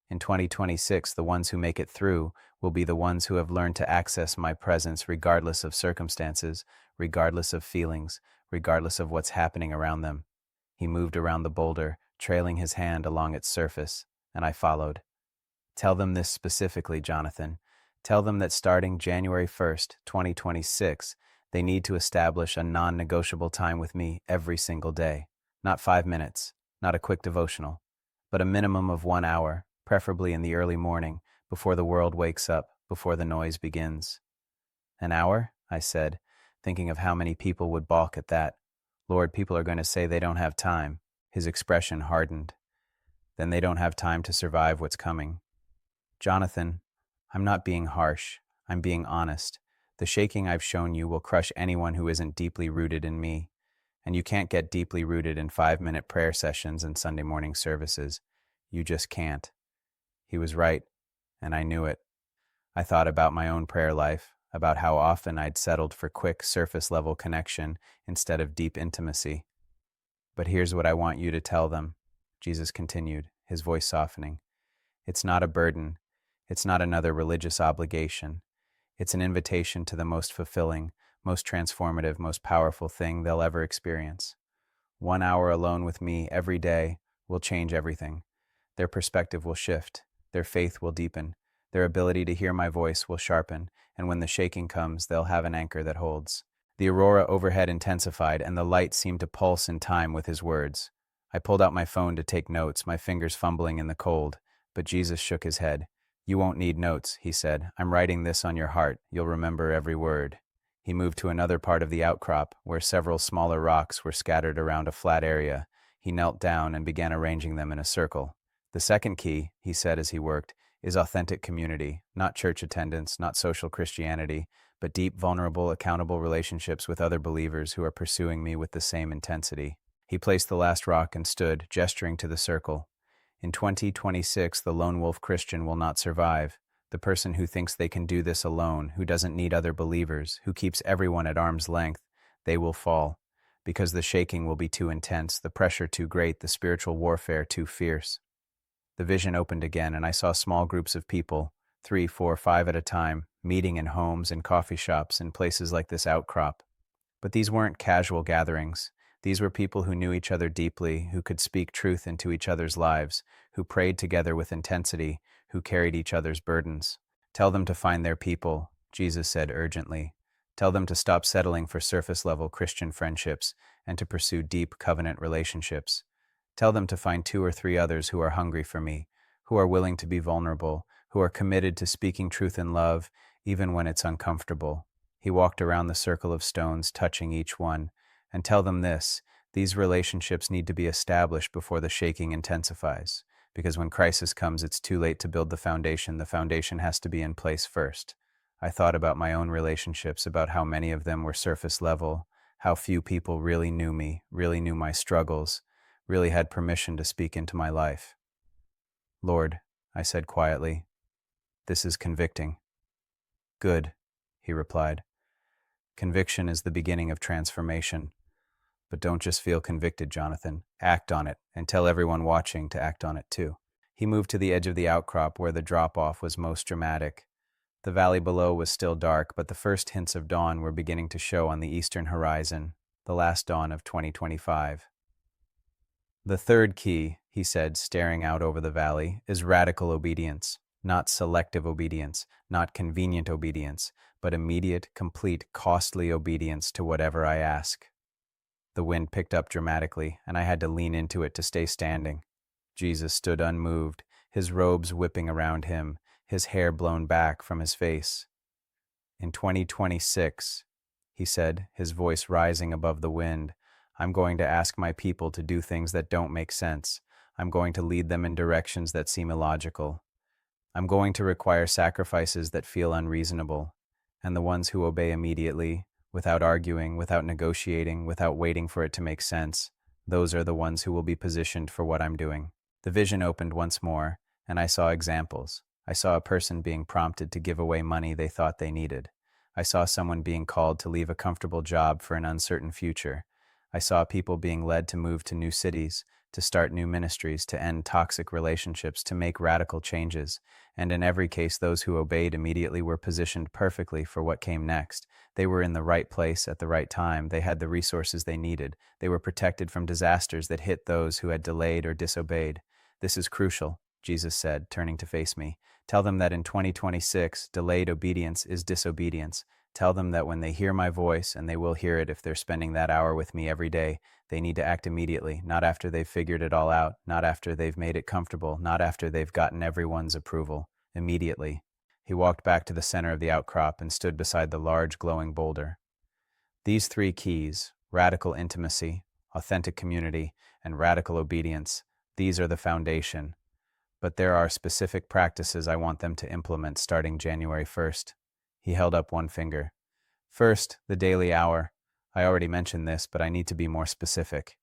In 2026, the ones who make it through will be the ones who have learned to access my presence regardless of circumstances, regardless of feelings, regardless of what's happening around them. He moved around the boulder, trailing his hand along its surface, and I followed. "Tell them this specifically, Jonathan. Tell them that starting January 1st, 2026, they need to establish a non-negotiable time with me every single day. Not 5 minutes, not a quick devotional, but a minimum of 1 hour, preferably in the early morning, before the world wakes up, before the noise begins." "An hour?" I said, thinking of how many people would balk at that. Lord, people are going to say they don't have time. His expression hardened. "Then they don't have time to survive what's coming." "Jonathan, I'm not being harsh. I'm being honest. The shaking I've shown you will crush anyone who isn't deeply rooted in me. And you can't get deeply rooted in 5-minute prayer sessions and Sunday morning services. You just can't." He was right, and I knew it. I thought about my own prayer life, about how often I'd settled for quick, surface-level connection instead of deep intimacy. "But here's what I want you to tell them," Jesus continued, his voice softening. "It's not a burden. It's not another religious obligation. It's an invitation to the most fulfilling, most transformative, most powerful thing they'll ever experience. 1 hour alone with me every day will change everything. Their perspective will shift. Their faith will deepen. Their ability to hear my voice will sharpen, and when the shaking comes, they'll have an anchor that holds." The aurora overhead intensified, and the light seemed to pulse in time with his words. I pulled out my phone to take notes, my fingers fumbling in the cold, but Jesus shook his head. "You won't need notes," he said. "I'm writing this on your heart. You'll remember every word." He moved to another part of the outcrop, where several smaller rocks were scattered around a flat area. He knelt down and began arranging them in a circle. "The second key," he said as he worked, "is authentic community, not church attendance, not social Christianity, but deep, vulnerable, accountable relationships with other believers who are pursuing me with the same intensity." He placed the last rock and stood, gesturing to the circle. "In 2026, the lone wolf Christian will not survive. The person who thinks they can do this alone, who doesn't need other believers, who keeps everyone at arm's length, they will fall. Because the shaking will be too intense, the pressure too great, the spiritual warfare too fierce." The vision opened again, and I saw small groups of people, 3, 4, 5 at a time, meeting in homes and coffee shops in places like this outcrop. But these weren't casual gatherings. These were people who knew each other deeply, who could speak truth into each other's lives, who prayed together with intensity, who carried each other's burdens. "Tell them to find their people," Jesus said urgently. "Tell them to stop settling for surface-level Christian friendships and to pursue deep covenant relationships. Tell them to find 2 or 3 others who are hungry for me, who are willing to be vulnerable, who are committed to speaking truth in love, even when it's uncomfortable. He walked around the circle of stones, touching each one, and tell them this: these relationships need to be established before the shaking intensifies. Because when crisis comes, it's too late to build the foundation. The foundation has to be in place first. I thought about my own relationships, about how many of them were surface level, how few people really knew me, really knew my struggles, really had permission to speak into my life. Lord, I said quietly, this is convicting. Good, he replied. Conviction is the beginning of transformation. But don't just feel convicted, Jonathan. Act on it, and tell everyone watching to act on it too. He moved to the edge of the outcrop where the drop-off was most dramatic. The valley below was still dark, but the first hints of dawn were beginning to show on the eastern horizon, the last dawn of 2025. The third key, he said, staring out over the valley, is radical obedience. Not selective obedience, not convenient obedience, but immediate, complete, costly obedience to whatever I ask. The wind picked up dramatically, and I had to lean into it to stay standing. Jesus stood unmoved, his robes whipping around him, his hair blown back from his face. In 2026, he said, his voice rising above the wind, I'm going to ask my people to do things that don't make sense. I'm going to lead them in directions that seem illogical. I'm going to require sacrifices that feel unreasonable, and the ones who obey immediately, without arguing, without negotiating, without waiting for it to make sense, those are the ones who will be positioned for what I'm doing. The vision opened once more, and I saw examples. I saw a person being prompted to give away money they thought they needed. I saw someone being called to leave a comfortable job for an uncertain future. I saw people being led to move to new cities, to start new ministries, to end toxic relationships, to make radical changes. And in every case, those who obeyed immediately were positioned perfectly for what came next. They were in the right place at the right time. They had the resources they needed. They were protected from disasters that hit those who had delayed or disobeyed. This is crucial, Jesus said, turning to face me. Tell them that in 2026, delayed obedience is disobedience. Tell them that when they hear my voice, and they will hear it if they're spending that hour with me every day, they need to act immediately, not after they've figured it all out, not after they've made it comfortable, not after they've gotten everyone's approval. Immediately. He walked back to the center of the outcrop and stood beside the large glowing boulder. These three keys, radical intimacy, authentic community, and radical obedience, these are the foundation. But there are specific practices I want them to implement starting January 1st. He held up one finger. First, the daily hour. I already mentioned this, but I need to be more specific.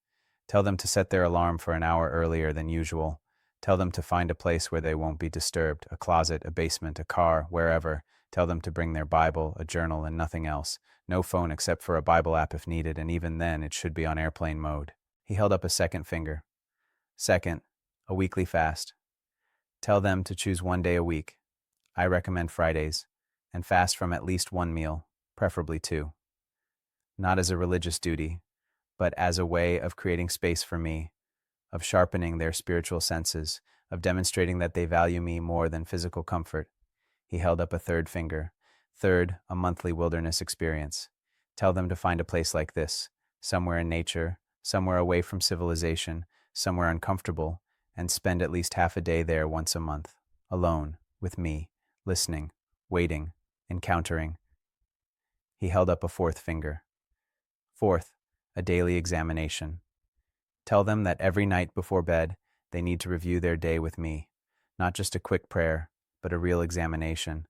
Tell them to set their alarm for an hour earlier than usual. Tell them to find a place where they won't be disturbed, a closet, a basement, a car, wherever. Tell them to bring their Bible, a journal, and nothing else. No phone except for a Bible app if needed, and even then it should be on airplane mode. He held up a second finger. Second, a weekly fast. Tell them to choose one day a week. I recommend Fridays, and fast from at least one meal, preferably two. Not as a religious duty, but as a way of creating space for me, of sharpening their spiritual senses, of demonstrating that they value me more than physical comfort. He held up a third finger. Third, a monthly wilderness experience. Tell them to find a place like this, somewhere in nature, somewhere away from civilization, somewhere uncomfortable, and spend at least half a day there once a month, alone, with me, listening, waiting, encountering. He held up a fourth finger. Fourth, a daily examination. Tell them that every night before bed, they need to review their day with me. Not just a quick prayer, but a real examination.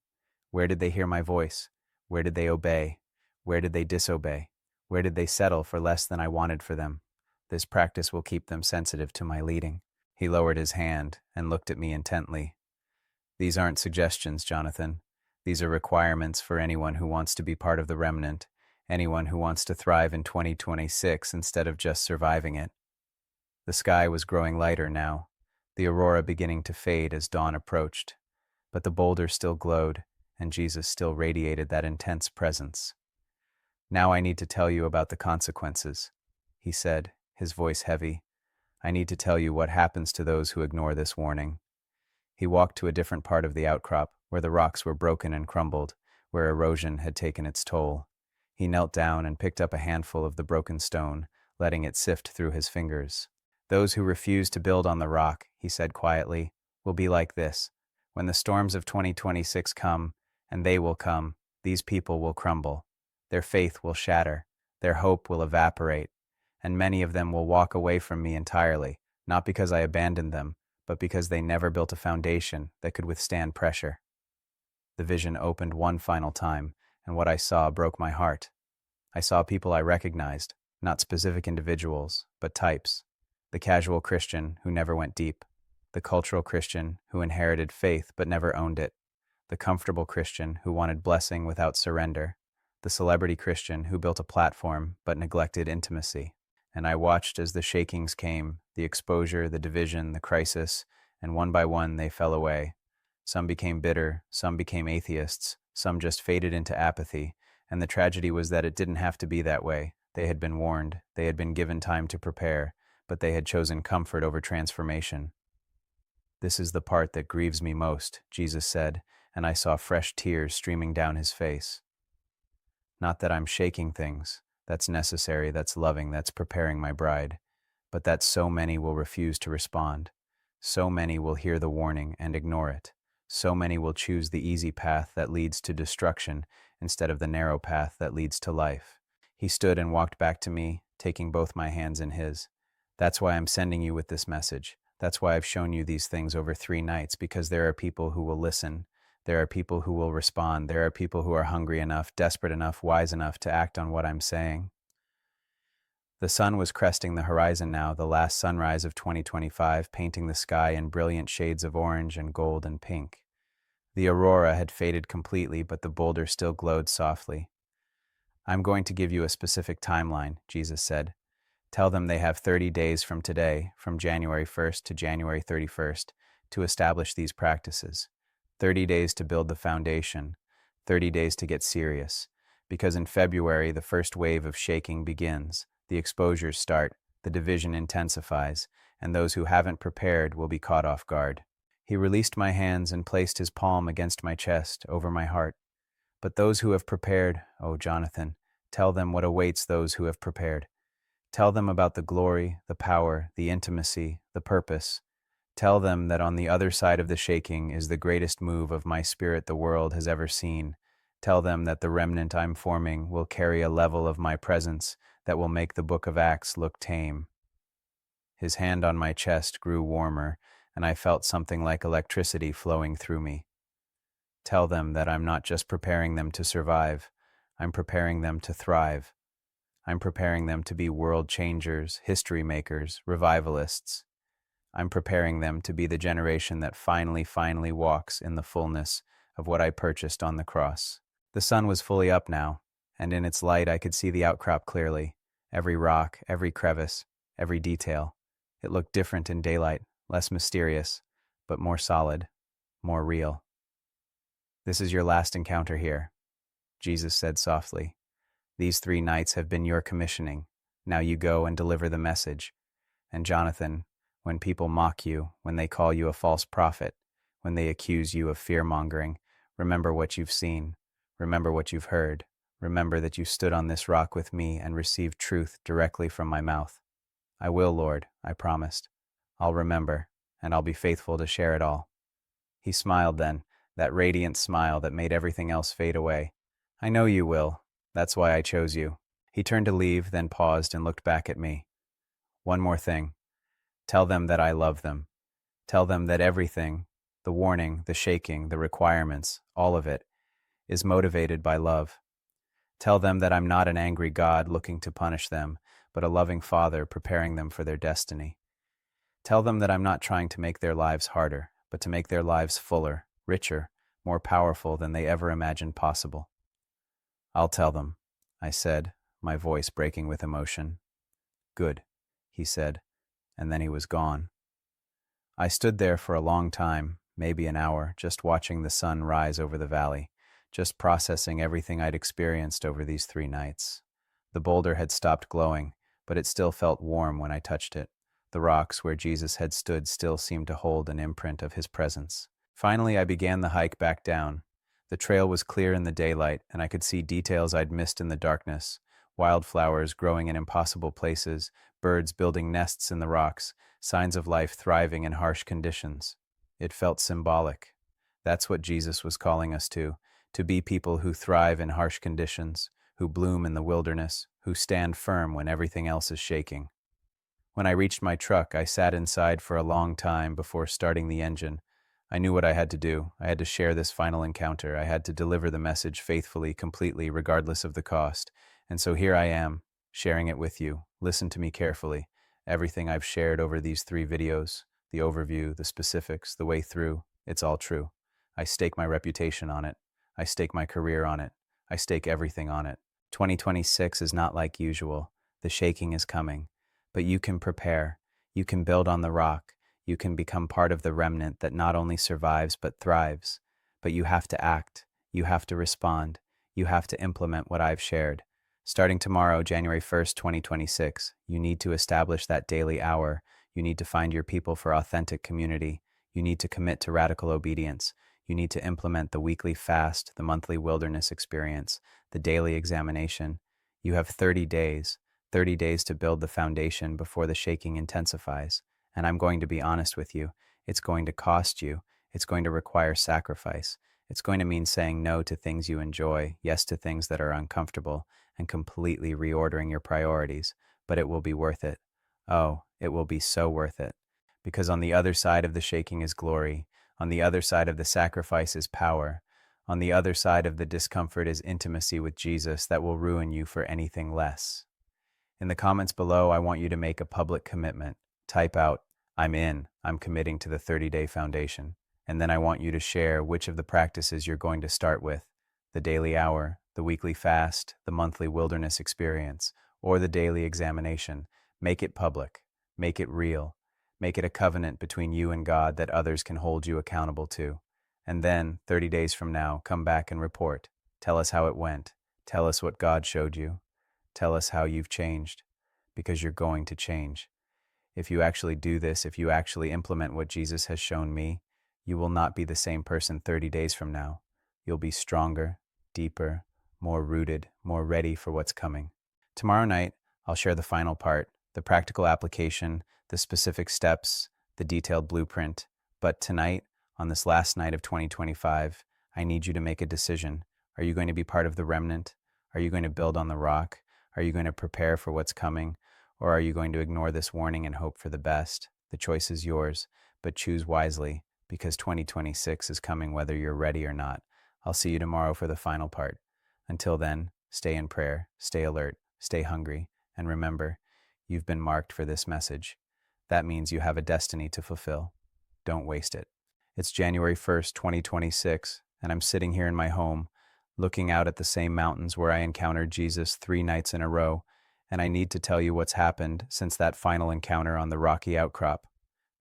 Where did they hear my voice? Where did they obey? Where did they disobey? Where did they settle for less than I wanted for them? This practice will keep them sensitive to my leading. He lowered his hand and looked at me intently. These aren't suggestions, Jonathan. These are requirements for anyone who wants to be part of the remnant, anyone who wants to thrive in 2026 instead of just surviving it. The sky was growing lighter now, the aurora beginning to fade as dawn approached, but the boulder still glowed, and Jesus still radiated that intense presence. Now I need to tell you about the consequences, he said, his voice heavy. I need to tell you what happens to those who ignore this warning. He walked to a different part of the outcrop, where the rocks were broken and crumbled, where erosion had taken its toll. He knelt down and picked up a handful of the broken stone, letting it sift through his fingers. Those who refuse to build on the rock, he said quietly, will be like this. When the storms of 2026 come, And they will come. These people will crumble. Their faith will shatter. Their hope will evaporate. And many of them will walk away from me entirely, not because I abandoned them, but because they never built a foundation that could withstand pressure. The vision opened one final time, and what I saw broke my heart. I saw people I recognized, not specific individuals, but types. The casual Christian who never went deep. The cultural Christian who inherited faith but never owned it. The comfortable Christian who wanted blessing without surrender. The celebrity Christian who built a platform but neglected intimacy. And I watched as the shakings came, the exposure, the division, the crisis, and one by one they fell away. Some became bitter, some became atheists, some just faded into apathy, and the tragedy was that it didn't have to be that way. They had been warned, they had been given time to prepare, but they had chosen comfort over transformation. "This is the part that grieves me most," Jesus said, and I saw fresh tears streaming down his face. "Not that I'm shaking things. That's necessary, that's loving, that's preparing my bride. But that so many will refuse to respond. So many will hear the warning and ignore it. So many will choose the easy path that leads to destruction instead of the narrow path that leads to life." He stood and walked back to me, taking both my hands in his. "That's why I'm sending you with this message. That's why I've shown you these things over 3 nights, because there are people who will listen. There are people who will respond. There are people who are hungry enough, desperate enough, wise enough to act on what I'm saying." The sun was cresting the horizon now, the last sunrise of 2025, painting the sky in brilliant shades of orange and gold and pink. The aurora had faded completely, but the boulder still glowed softly. "I'm going to give you a specific timeline," Jesus said. "Tell them they have 30 days from today, from January 1st to January 31st, to establish these practices. 30 days to build the foundation, 30 days to get serious. Because in February, the first wave of shaking begins, the exposures start, the division intensifies, and those who haven't prepared will be caught off guard." He released my hands and placed his palm against my chest, over my heart. "But those who have prepared, oh Jonathan, tell them what awaits those who have prepared. Tell them about the glory, the power, the intimacy, the purpose. Tell them that on the other side of the shaking is the greatest move of my spirit the world has ever seen. Tell them that the remnant I'm forming will carry a level of my presence that will make the book of Acts look tame." His hand on my chest grew warmer, and I felt something like electricity flowing through me. "Tell them that I'm not just preparing them to survive, I'm preparing them to thrive. I'm preparing them to be world changers, history makers, revivalists. I'm preparing them to be the generation that finally walks in the fullness of what I purchased on the cross." The sun was fully up now, and in its light I could see the outcrop clearly, every rock, every crevice, every detail. It looked different in daylight, less mysterious, but more solid, more real. "This is your last encounter here," Jesus said softly. "These 3 nights have been your commissioning. Now you go and deliver the message. And Jonathan, when people mock you, when they call you a false prophet, when they accuse you of fear-mongering, remember what you've seen. Remember what you've heard. Remember that you stood on this rock with me and received truth directly from my mouth." "I will, Lord," I promised. "I'll remember, and I'll be faithful to share it all." He smiled then, that radiant smile that made everything else fade away. "I know you will. That's why I chose you." He turned to leave, then paused and looked back at me. "One more thing. Tell them that I love them. Tell them that everything, the warning, the shaking, the requirements, all of it, is motivated by love. Tell them that I'm not an angry God looking to punish them, but a loving Father preparing them for their destiny. Tell them that I'm not trying to make their lives harder, but to make their lives fuller, richer, more powerful than they ever imagined possible." "I'll tell them," I said, my voice breaking with emotion. "Good," he said, and then he was gone. I stood there for a long time, maybe an hour, just watching the sun rise over the valley, just processing everything I'd experienced over these 3 nights. The boulder had stopped glowing, but it still felt warm when I touched it. The rocks where Jesus had stood still seemed to hold an imprint of his presence. Finally, I began the hike back down. The trail was clear in the daylight, and I could see details I'd missed in the darkness. Wildflowers growing in impossible places, birds building nests in the rocks, signs of life thriving in harsh conditions. It felt symbolic. That's what Jesus was calling us to to be people who thrive in harsh conditions, who bloom in the wilderness, who stand firm when everything else is shaking. When I reached my truck, I sat inside for a long time before starting the engine. I knew what I had to do. I had to share this final encounter. I had to deliver the message faithfully, completely, regardless of the cost. And so here I am, sharing it with you. Listen to me carefully. Everything I've shared over these 3 videos, the overview, the specifics, the way through, it's all true. I stake my reputation on it. I stake my career on it. I stake everything on it. 2026 is not like usual. The shaking is coming. But you can prepare, you can build on the rock, you can become part of the remnant that not only survives but thrives. But you have to act, you have to respond, you have to implement what I've shared. Starting tomorrow, January 1st, 2026, you need to establish that daily hour, you need to find your people for authentic community, you need to commit to radical obedience, you need to implement the weekly fast, the monthly wilderness experience, the daily examination. You have 30 days. 30 days to build the foundation before the shaking intensifies. And I'm going to be honest with you, it's going to cost you. It's going to require sacrifice. It's going to mean saying no to things you enjoy, yes to things that are uncomfortable, and completely reordering your priorities. But it will be worth it. Oh, it will be so worth it. Because on the other side of the shaking is glory. On the other side of the sacrifice is power. On the other side of the discomfort is intimacy with Jesus that will ruin you for anything less. In the comments below, I want you to make a public commitment. Type out, I'm in, I'm committing to the 30-day foundation. And then I want you to share which of the practices you're going to start with, the daily hour, the weekly fast, the monthly wilderness experience, or the daily examination. Make it public, make it real, make it a covenant between you and God that others can hold you accountable to. And then, 30 days from now, come back and report. Tell us how it went. Tell us what God showed you. Tell us how you've changed, because you're going to change. If you actually do this, if you actually implement what Jesus has shown me, you will not be the same person 30 days from now. You'll be stronger, deeper, more rooted, more ready for what's coming. Tomorrow night, I'll share the final part, the practical application, the specific steps, the detailed blueprint. But tonight, on this last night of 2025, I need you to make a decision. Are you going to be part of the remnant? Are you going to build on the rock? Are you going to prepare for what's coming? Or are you going to ignore this warning and hope for the best? The choice is yours, but choose wisely, because 2026 is coming whether you're ready or not. I'll see you tomorrow for the final part. Until then, stay in prayer, stay alert, stay hungry, and remember, you've been marked for this message. That means you have a destiny to fulfill. Don't waste it. It's January 1st, 2026, and I'm sitting here in my home, looking out at the same mountains where I encountered Jesus 3 nights in a row, and I need to tell you what's happened since that final encounter on the rocky outcrop.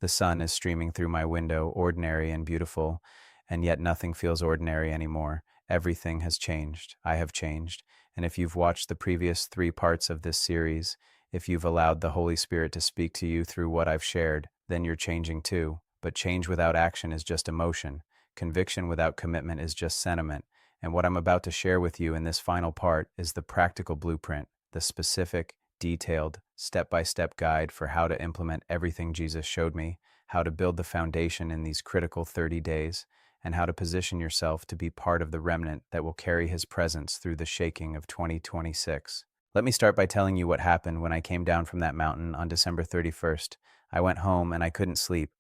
The sun is streaming through my window, ordinary and beautiful, and yet nothing feels ordinary anymore. Everything has changed. I have changed. And if you've watched the previous 3 parts of this series, if you've allowed the Holy Spirit to speak to you through what I've shared, then you're changing too. But change without action is just emotion. Conviction without commitment is just sentiment. And what I'm about to share with you in this final part is the practical blueprint, the specific, detailed, step-by-step guide for how to implement everything Jesus showed me, how to build the foundation in these critical 30 days, and how to position yourself to be part of the remnant that will carry his presence through the shaking of 2026. Let me start by telling you what happened when I came down from that mountain on December 31st. I went home and I couldn't sleep.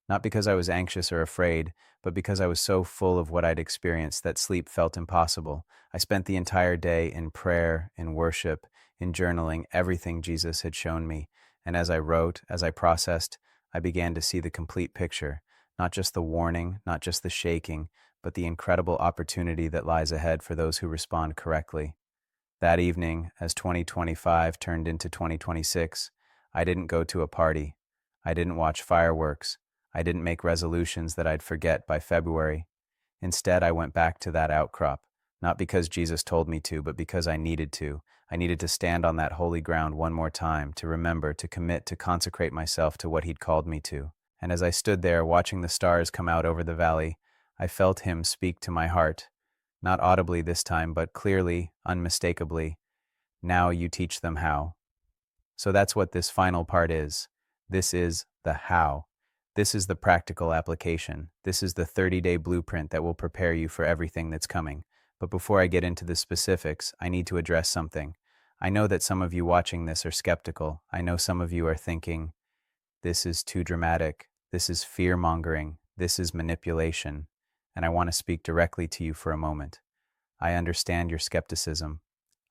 Not because I was anxious or afraid, but because I was so full of what I'd experienced that sleep felt impossible. I spent the entire day in prayer, in worship, in journaling everything Jesus had shown me. And as I wrote, as I processed, I began to see the complete picture. Not just the warning, not just the shaking, but the incredible opportunity that lies ahead for those who respond correctly. That evening, as 2025 turned into 2026, I didn't go to a party. I didn't watch fireworks. I didn't make resolutions that I'd forget by February. Instead, I went back to that outcrop, not because Jesus told me to, but because I needed to. I needed to stand on that holy ground one more time, to remember, to commit, to consecrate myself to what he'd called me to. And as I stood there watching the stars come out over the valley, I felt him speak to my heart, not audibly this time, but clearly, unmistakably. Now you teach them how. So that's what this final part is. This is the how. This is the practical application. This is the 30-day blueprint that will prepare you for everything that's coming. But before I get into the specifics, I need to address something. I know that some of you watching this are skeptical. I know some of you are thinking, this is too dramatic. This is fear-mongering. This is manipulation. And I want to speak directly to you for a moment. I understand your skepticism.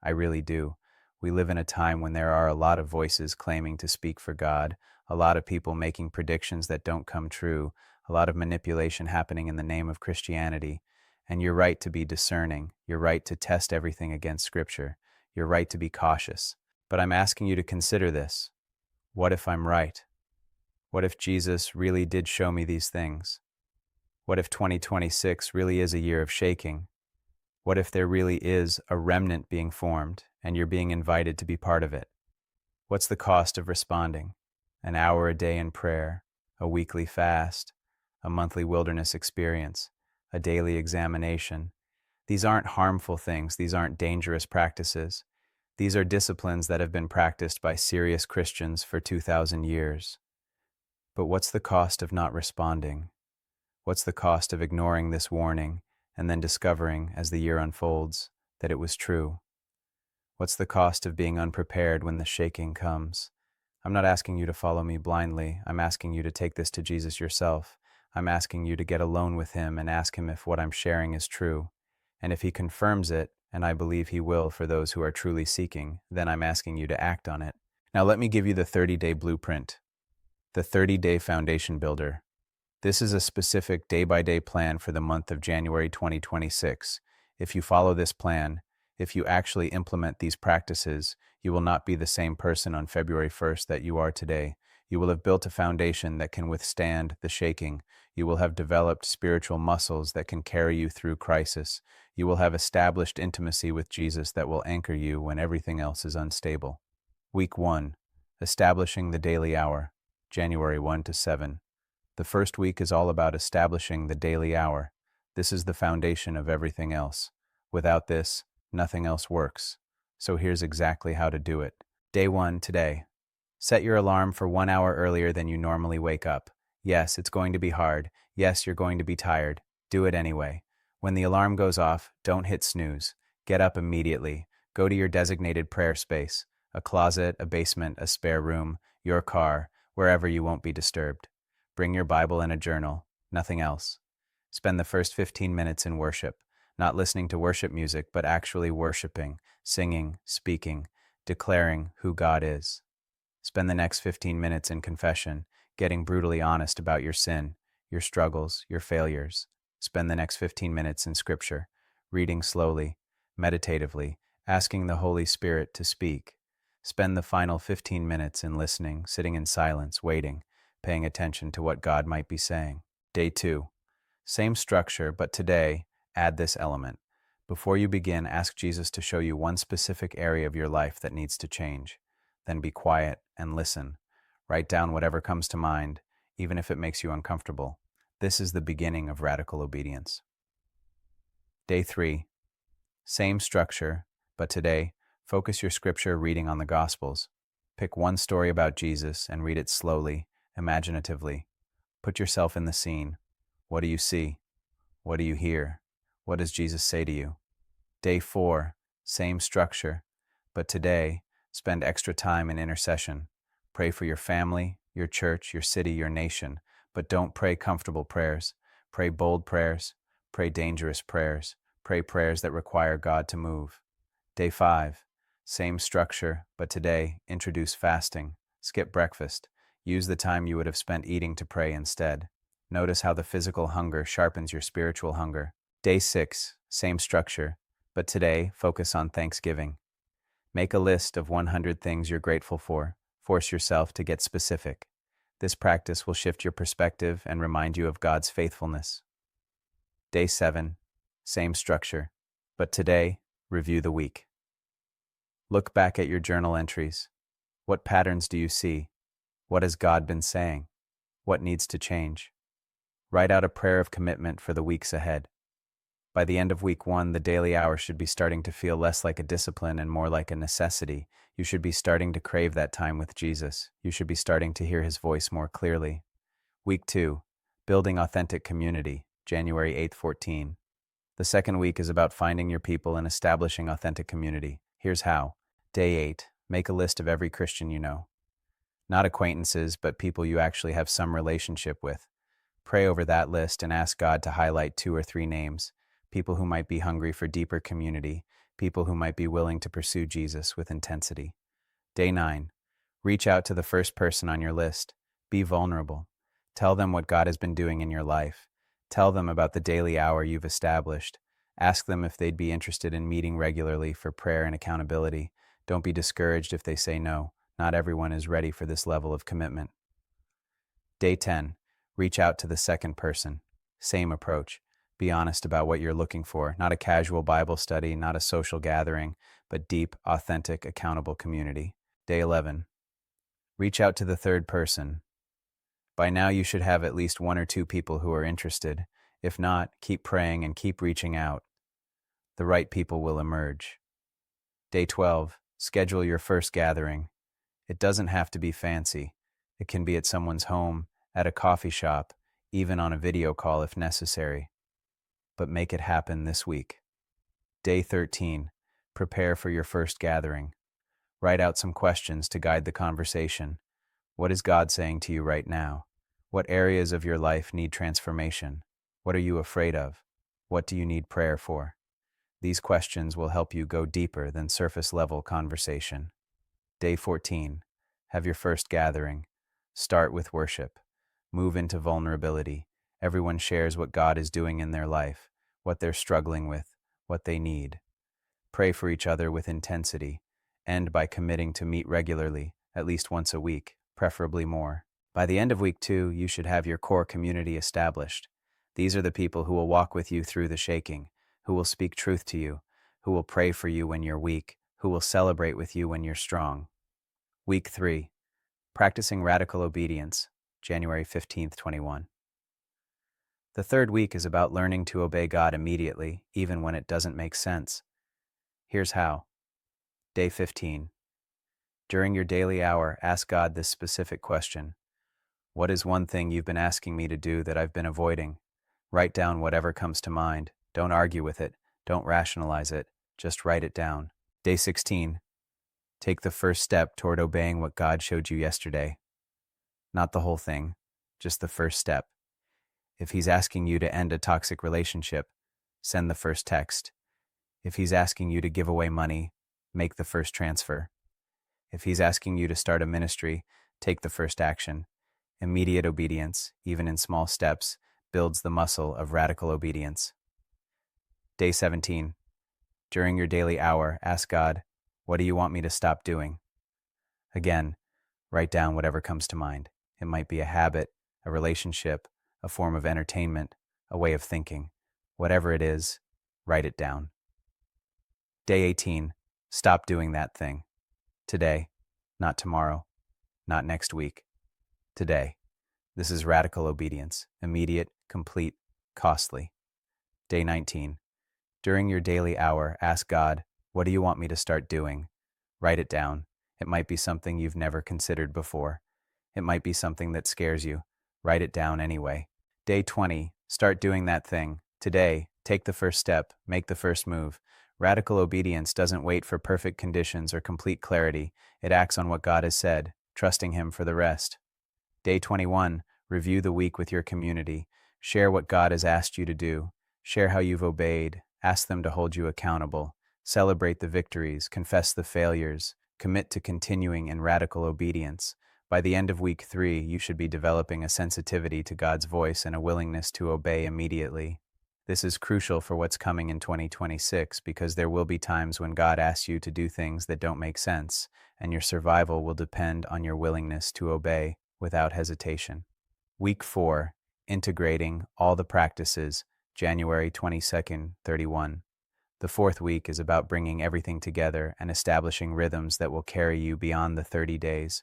I really do. We live in a time when there are a lot of voices claiming to speak for God, a lot of people making predictions that don't come true, a lot of manipulation happening in the name of Christianity. And you're right to be discerning. You're right to test everything against Scripture. You're right to be cautious. But I'm asking you to consider this. What if I'm right? What if Jesus really did show me these things? What if 2026 really is a year of shaking? What if there really is a remnant being formed and you're being invited to be part of it? What's the cost of responding? An hour a day in prayer, a weekly fast, a monthly wilderness experience, a daily examination. These aren't harmful things. These aren't dangerous practices. These are disciplines that have been practiced by serious Christians for 2,000 years. But what's the cost of not responding? What's the cost of ignoring this warning and then discovering, as the year unfolds, that it was true? What's the cost of being unprepared when the shaking comes? I'm not asking you to follow me blindly. I'm asking you to take this to Jesus yourself. I'm asking you to get alone with him and ask him if what I'm sharing is true. And if he confirms it, and I believe he will for those who are truly seeking, then I'm asking you to act on it. Now let me give you the 30-day blueprint. The 30-day foundation builder. This is a specific day-by-day plan for the month of January 2026. If you follow this plan, if you actually implement these practices, you will not be the same person on February 1st that you are today. You will have built a foundation that can withstand the shaking. You will have developed spiritual muscles that can carry you through crisis. You will have established intimacy with Jesus that will anchor you when everything else is unstable. Week 1. Establishing the daily hour. January 1 to 7. The first week is all about establishing the daily hour. This is the foundation of everything else. Without this, nothing else works. So here's exactly how to do it. Day 1, today. Set your alarm for 1 hour earlier than you normally wake up. Yes, it's going to be hard. Yes, you're going to be tired. Do it anyway. When the alarm goes off, don't hit snooze. Get up immediately. Go to your designated prayer space, a closet, a basement, a spare room, your car, wherever you won't be disturbed. Bring your Bible and a journal, nothing else. Spend the first 15 minutes in worship, not listening to worship music, but actually worshiping, singing, speaking, declaring who God is. Spend the next 15 minutes in confession, getting brutally honest about your sin, your struggles, your failures. Spend the next 15 minutes in Scripture, reading slowly, meditatively, asking the Holy Spirit to speak. Spend the final 15 minutes in listening, sitting in silence, waiting, paying attention to what God might be saying. Day 2. Same structure, but today, add this element. Before you begin, ask Jesus to show you one specific area of your life that needs to change. Then be quiet and listen. Write down whatever comes to mind, even if it makes you uncomfortable. This is the beginning of radical obedience. Day 3. Same structure, but today, focus your scripture reading on the Gospels. Pick one story about Jesus and read it slowly, imaginatively. Put yourself in the scene. What do you see? What do you hear? What does Jesus say to you? Day 4, same structure, but today, spend extra time in intercession. Pray for your family, your church, your city, your nation, but don't pray comfortable prayers. Pray bold prayers. Pray dangerous prayers. Pray prayers that require God to move. Day 5, same structure, but today, introduce fasting. Skip breakfast. Use the time you would have spent eating to pray instead. Notice how the physical hunger sharpens your spiritual hunger. Day 6, same structure, but today, focus on Thanksgiving. Make a list of 100 things you're grateful for. Force yourself to get specific. This practice will shift your perspective and remind you of God's faithfulness. Day 7, same structure, but today, review the week. Look back at your journal entries. What patterns do you see? What has God been saying? What needs to change? Write out a prayer of commitment for the weeks ahead. By the end of week 1, the daily hour should be starting to feel less like a discipline and more like a necessity. You should be starting to crave that time with Jesus. You should be starting to hear his voice more clearly. Week 2, building authentic community, January 8-14. The second week is about finding your people and establishing authentic community. Here's how. Day 8. Make a list of every Christian you know. Not acquaintances, but people you actually have some relationship with. Pray over that list and ask God to highlight 2 or 3 names, people who might be hungry for deeper community, people who might be willing to pursue Jesus with intensity. Day 9. Reach out to the first person on your list. Be vulnerable. Tell them what God has been doing in your life. Tell them about the daily hour you've established. Ask them if they'd be interested in meeting regularly for prayer and accountability. Don't be discouraged if they say no. Not everyone is ready for this level of commitment. Day 10. Reach out to the second person. Same approach. Be honest about what you're looking for. Not a casual Bible study, not a social gathering, but deep, authentic, accountable community. Day 11. Reach out to the third person. By now you should have at least 1 or 2 people who are interested. If not, keep praying and keep reaching out. The right people will emerge. Day 12. Schedule your first gathering. It doesn't have to be fancy. It can be at someone's home, at a coffee shop, even on a video call if necessary. But make it happen this week. Day 13. Prepare for your first gathering. Write out some questions to guide the conversation. What is God saying to you right now? What areas of your life need transformation? What are you afraid of? What do you need prayer for? These questions will help you go deeper than surface-level conversation. Day 14. Have your first gathering. Start with worship. Move into vulnerability. Everyone shares what God is doing in their life, what they're struggling with, what they need. Pray for each other with intensity. End by committing to meet regularly, at least once a week, preferably more. By the end of week 2, you should have your core community established. These are the people who will walk with you through the shaking, who will speak truth to you, who will pray for you when you're weak, who will celebrate with you when you're strong. Week 3. Practicing radical obedience, January 15th, 21. The third week is about learning to obey God immediately, even when it doesn't make sense. Here's how. Day 15. During your daily hour, ask God this specific question. What is one thing you've been asking me to do that I've been avoiding? Write down whatever comes to mind. Don't argue with it. Don't rationalize it. Just write it down. Day 16. Take the first step toward obeying what God showed you yesterday. Not the whole thing, just the first step. If He's asking you to end a toxic relationship, send the first text. If He's asking you to give away money, make the first transfer. If He's asking you to start a ministry, take the first action. Immediate obedience, even in small steps, builds the muscle of radical obedience. Day 17. During your daily hour, ask God, what do you want me to stop doing? Again, write down whatever comes to mind. It might be a habit, a relationship, a form of entertainment, a way of thinking. Whatever it is, write it down. Day 18. Stop doing that thing. Today, not tomorrow, not next week. Today. This is radical obedience, immediate, complete, costly. Day 19. During your daily hour, ask God, what do you want me to start doing? Write it down. It might be something you've never considered before. It might be something that scares you. Write it down anyway. Day 20. Start doing that thing. Today, take the first step, make the first move. Radical obedience doesn't wait for perfect conditions or complete clarity. It acts on what God has said, trusting Him for the rest. Day 21. Review the week with your community. Share what God has asked you to do. Share how you've obeyed. Ask them to hold you accountable. Celebrate the victories. Confess the failures. Commit to continuing in radical obedience. By the end of week 3, you should be developing a sensitivity to God's voice and a willingness to obey immediately. This is crucial for what's coming in 2026 because there will be times when God asks you to do things that don't make sense, and your survival will depend on your willingness to obey without hesitation. Week 4, integrating all the practices, January 22nd, 31. The fourth week is about bringing everything together and establishing rhythms that will carry you beyond the 30 days.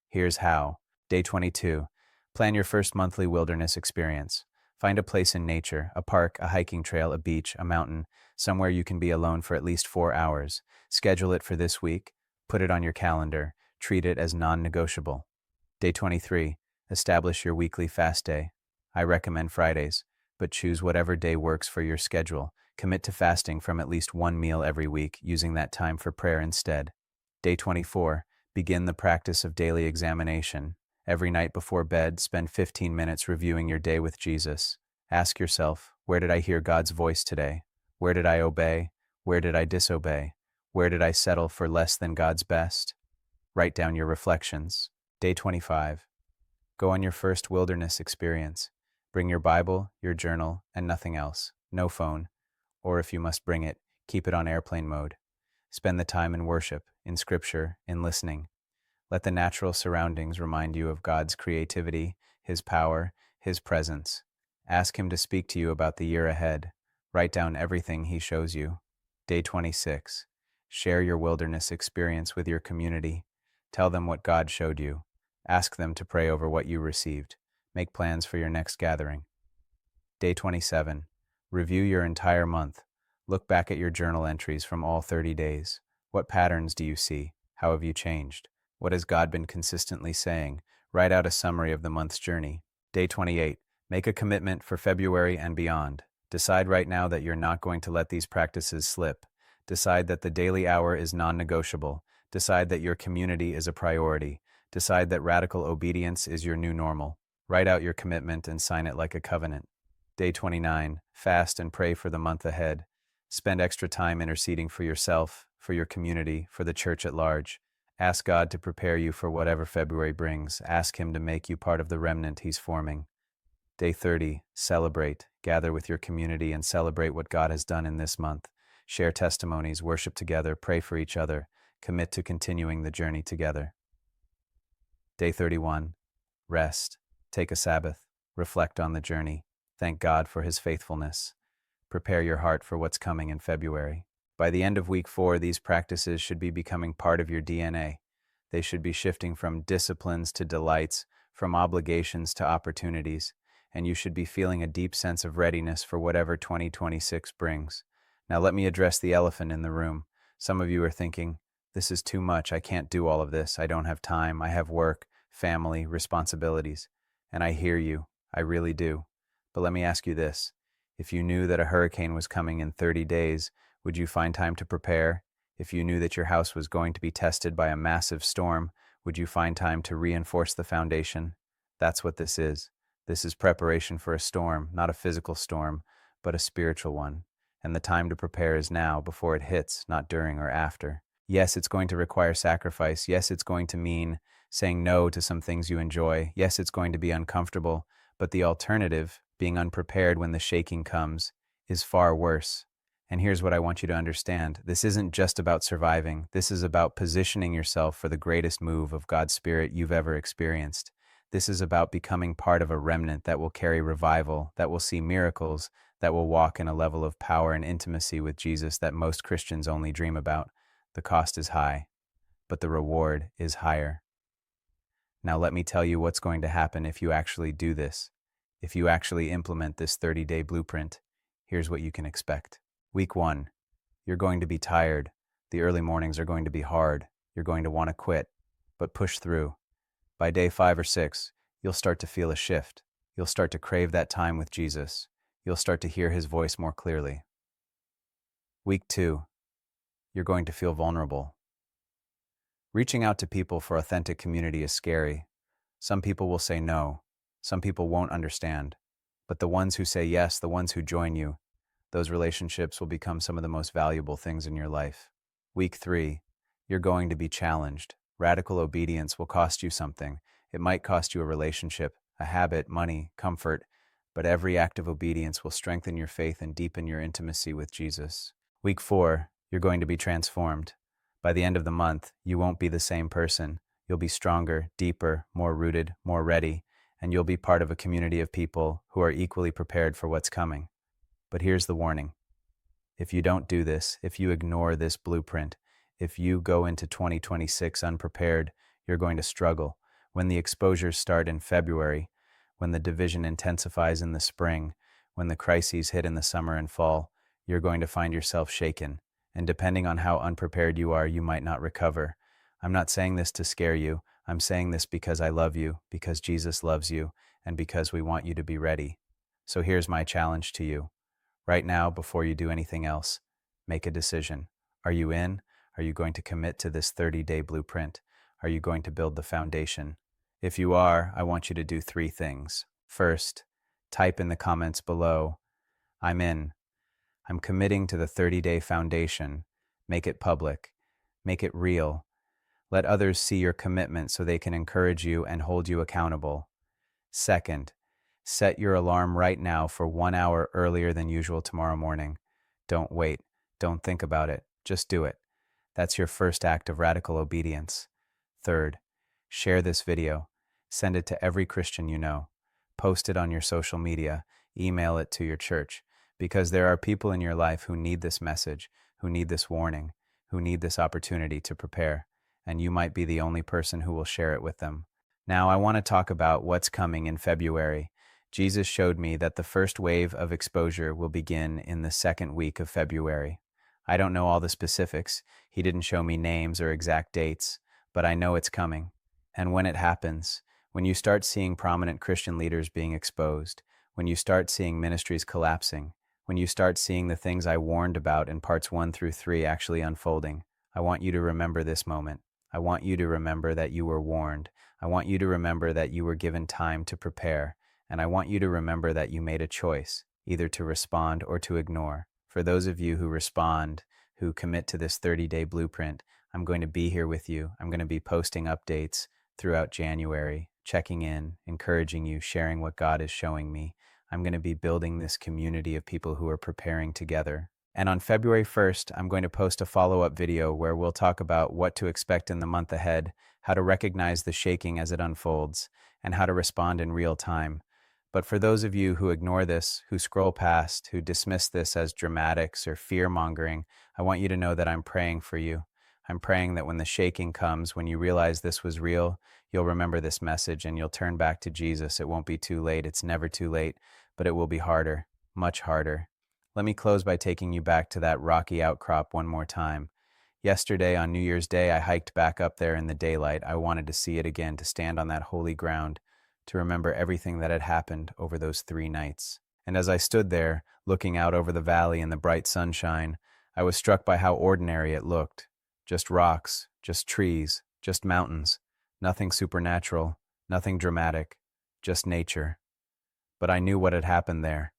Here's how. Day 22. Plan your first monthly wilderness experience. Find a place in nature, a park, a hiking trail, a beach, a mountain, somewhere you can be alone for at least 4 hours. Schedule it for this week. Put it on your calendar. Treat it as non-negotiable. Day 23. Establish your weekly fast day. I recommend Fridays, but choose whatever day works for your schedule. Commit to fasting from at least one meal every week, using that time for prayer instead. Day 24. Begin the practice of daily examination. Every night before bed, spend 15 minutes reviewing your day with Jesus. Ask yourself, where did I hear God's voice today? Where did I obey? Where did I disobey? Where did I settle for less than God's best? Write down your reflections. Day 25. Go on your first wilderness experience. Bring your Bible, your journal, and nothing else. No phone. Or if you must bring it, keep it on airplane mode. Spend the time in worship, in scripture, in listening. Let the natural surroundings remind you of God's creativity, His power, His presence. Ask Him to speak to you about the year ahead. Write down everything He shows you. Day 26. Share your wilderness experience with your community. Tell them what God showed you. Ask them to pray over what you received. Make plans for your next gathering. Day 27. Review your entire month. Look back at your journal entries from all 30 days. What patterns do you see? How have you changed? What has God been consistently saying? Write out a summary of the month's journey. Day 28. Make a commitment for February and beyond. Decide right now that you're not going to let these practices slip. Decide that the daily hour is non-negotiable. Decide that your community is a priority. Decide that radical obedience is your new normal. Write out your commitment and sign it like a covenant. Day 29. Fast and pray for the month ahead. Spend extra time interceding for yourself, for your community, for the church at large. Ask God to prepare you for whatever February brings. Ask Him to make you part of the remnant He's forming. Day 30. Celebrate. Gather with your community and celebrate what God has done in this month. Share testimonies, worship together, pray for each other. Commit to continuing the journey together. Day 31. Rest. Take a Sabbath. Reflect on the journey. Thank God for His faithfulness. Prepare your heart for what's coming in February. By the end of week 4, these practices should be becoming part of your DNA. They should be shifting from disciplines to delights, from obligations to opportunities, and you should be feeling a deep sense of readiness for whatever 2026 brings. Now let me address the elephant in the room. Some of you are thinking, this is too much, I can't do all of this, I don't have time, I have work, family, responsibilities. And I hear you, I really do. But let me ask you this. If you knew that a hurricane was coming in 30 days, would you find time to prepare? If you knew that your house was going to be tested by a massive storm, would you find time to reinforce the foundation? That's what this is. This is preparation for a storm, not a physical storm, but a spiritual one. And the time to prepare is now, before it hits, not during or after. Yes, it's going to require sacrifice. Yes, it's going to mean saying no to some things you enjoy. Yes, it's going to be uncomfortable, but the alternative, being unprepared when the shaking comes, is far worse. And here's what I want you to understand. This isn't just about surviving. This is about positioning yourself for the greatest move of God's Spirit you've ever experienced. This is about becoming part of a remnant that will carry revival, that will see miracles, that will walk in a level of power and intimacy with Jesus that most Christians only dream about. The cost is high, but the reward is higher. Now let me tell you what's going to happen if you actually do this. If you actually implement this 30-day blueprint, here's what you can expect. Week 1, you're going to be tired. The early mornings are going to be hard. You're going to want to quit, but push through. By day 5 or 6, you'll start to feel a shift. You'll start to crave that time with Jesus. You'll start to hear His voice more clearly. Week 2, you're going to feel vulnerable. Reaching out to people for authentic community is scary. Some people will say no. Some people won't understand. But the ones who say yes, the ones who join you, those relationships will become some of the most valuable things in your life. Week 3, you're going to be challenged. Radical obedience will cost you something. It might cost you a relationship, a habit, money, comfort, but every act of obedience will strengthen your faith and deepen your intimacy with Jesus. Week 4, you're going to be transformed. By the end of the month, you won't be the same person. You'll be stronger, deeper, more rooted, more ready, and you'll be part of a community of people who are equally prepared for what's coming. But here's the warning. If you don't do this, if you ignore this blueprint, if you go into 2026 unprepared, you're going to struggle. When the exposures start in February, when the division intensifies in the spring, when the crises hit in the summer and fall, you're going to find yourself shaken. And depending on how unprepared you are, you might not recover. I'm not saying this to scare you. I'm saying this because I love you, because Jesus loves you, and because we want you to be ready. So here's my challenge to you. Right now, before you do anything else, make a decision. Are you in? Are you going to commit to this 30-day blueprint? Are you going to build the foundation? If you are, I want you to do three things. First, type in the comments below, I'm in. I'm committing to the 30-day foundation. Make it public. Make it real. Let others see your commitment so they can encourage you and hold you accountable. Second, set your alarm right now for 1 hour earlier than usual tomorrow morning. Don't wait. Don't think about it. Just do it. That's your first act of radical obedience. Third, share this video. Send it to every Christian you know. Post it on your social media. Email it to your church. Because there are people in your life who need this message, who need this warning, who need this opportunity to prepare. And you might be the only person who will share it with them. Now, I want to talk about what's coming in February. Jesus showed me that the first wave of exposure will begin in the second week of February. I don't know all the specifics. He didn't show me names or exact dates, but I know it's coming. And when it happens, when you start seeing prominent Christian leaders being exposed, when you start seeing ministries collapsing, when you start seeing the things I warned about in parts 1 through 3 actually unfolding, I want you to remember this moment. I want you to remember that you were warned. I want you to remember that you were given time to prepare. And I want you to remember that you made a choice, either to respond or to ignore. For those of you who respond, who commit to this 30-day blueprint, I'm going to be here with you. I'm going to be posting updates throughout January, checking in, encouraging you, sharing what God is showing me. I'm going to be building this community of people who are preparing together. And on February 1st, I'm going to post a follow-up video where we'll talk about what to expect in the month ahead, how to recognize the shaking as it unfolds, and how to respond in real time. But for those of you who ignore this, who scroll past, who dismiss this as dramatics or fear-mongering, I want you to know that I'm praying for you. I'm praying that when the shaking comes, when you realize this was real, you'll remember this message and you'll turn back to Jesus. It won't be too late. It's never too late, but it will be harder, much harder. Let me close by taking you back to that rocky outcrop one more time. Yesterday, on New Year's Day, I hiked back up there in the daylight. I wanted to see it again, to stand on that holy ground, to remember everything that had happened over those 3 nights. And as I stood there, looking out over the valley in the bright sunshine, I was struck by how ordinary it looked. Just rocks, just trees, just mountains. Nothing supernatural, nothing dramatic, just nature. But I knew what had happened there.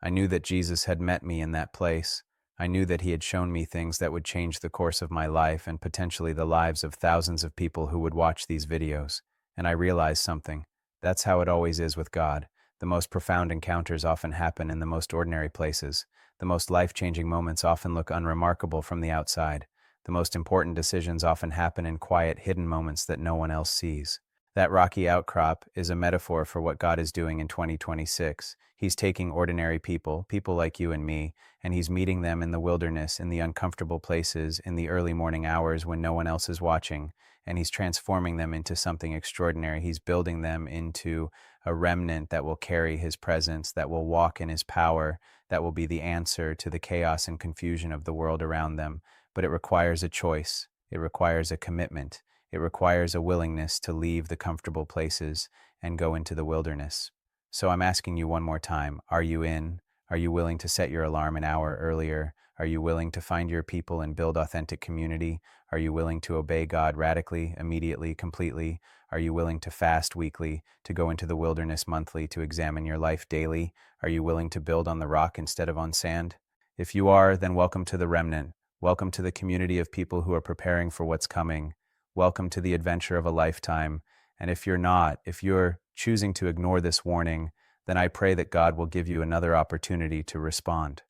I knew that Jesus had met me in that place. I knew that he had shown me things that would change the course of my life and potentially the lives of thousands of people who would watch these videos. And I realized something. That's how it always is with God. The most profound encounters often happen in the most ordinary places. The most life-changing moments often look unremarkable from the outside. The most important decisions often happen in quiet, hidden moments that no one else sees. That rocky outcrop is a metaphor for what God is doing in 2026. He's taking ordinary people, people like you and me, and he's meeting them in the wilderness, in the uncomfortable places, in the early morning hours when no one else is watching, and he's transforming them into something extraordinary. He's building them into a remnant that will carry his presence, that will walk in his power, that will be the answer to the chaos and confusion of the world around them. But it requires a choice. It requires a commitment. It requires a willingness to leave the comfortable places and go into the wilderness. So I'm asking you one more time, are you in? Are you willing to set your alarm an hour earlier? Are you willing to find your people and build authentic community? Are you willing to obey God radically, immediately, completely? Are you willing to fast weekly, to go into the wilderness monthly, to examine your life daily? Are you willing to build on the rock instead of on sand? If you are, then welcome to the remnant. Welcome to the community of people who are preparing for what's coming. Welcome to the adventure of a lifetime. And if you're not, if you're choosing to ignore this warning, then I pray that God will give you another opportunity to respond.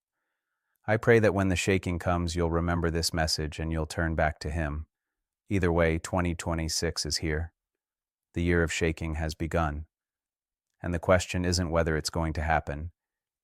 I pray that when the shaking comes, you'll remember this message and you'll turn back to Him. Either way, 2026 is here. The year of shaking has begun. And the question isn't whether it's going to happen,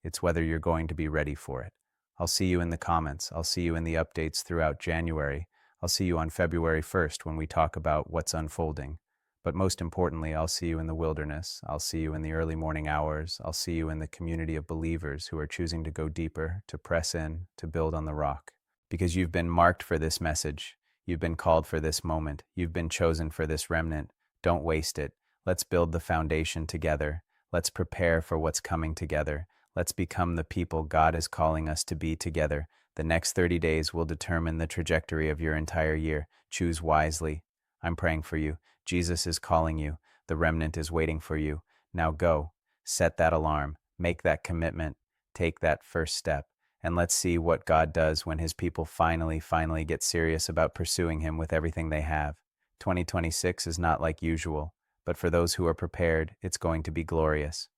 it's whether you're going to be ready for it. I'll see you in the comments. I'll see you in the updates throughout January. I'll see you on February 1st when we talk about what's unfolding. But most importantly, I'll see you in the wilderness. I'll see you in the early morning hours. I'll see you in the community of believers who are choosing to go deeper, to press in, to build on the rock. Because you've been marked for this message. You've been called for this moment. You've been chosen for this remnant. Don't waste it. Let's build the foundation together. Let's prepare for what's coming together. Let's become the people God is calling us to be together. The next 30 days will determine the trajectory of your entire year. Choose wisely. I'm praying for you. Jesus is calling you. The remnant is waiting for you. Now go. Set that alarm. Make that commitment. Take that first step. And let's see what God does when his people finally get serious about pursuing him with everything they have. 2026 is not like usual, but for those who are prepared, it's going to be glorious.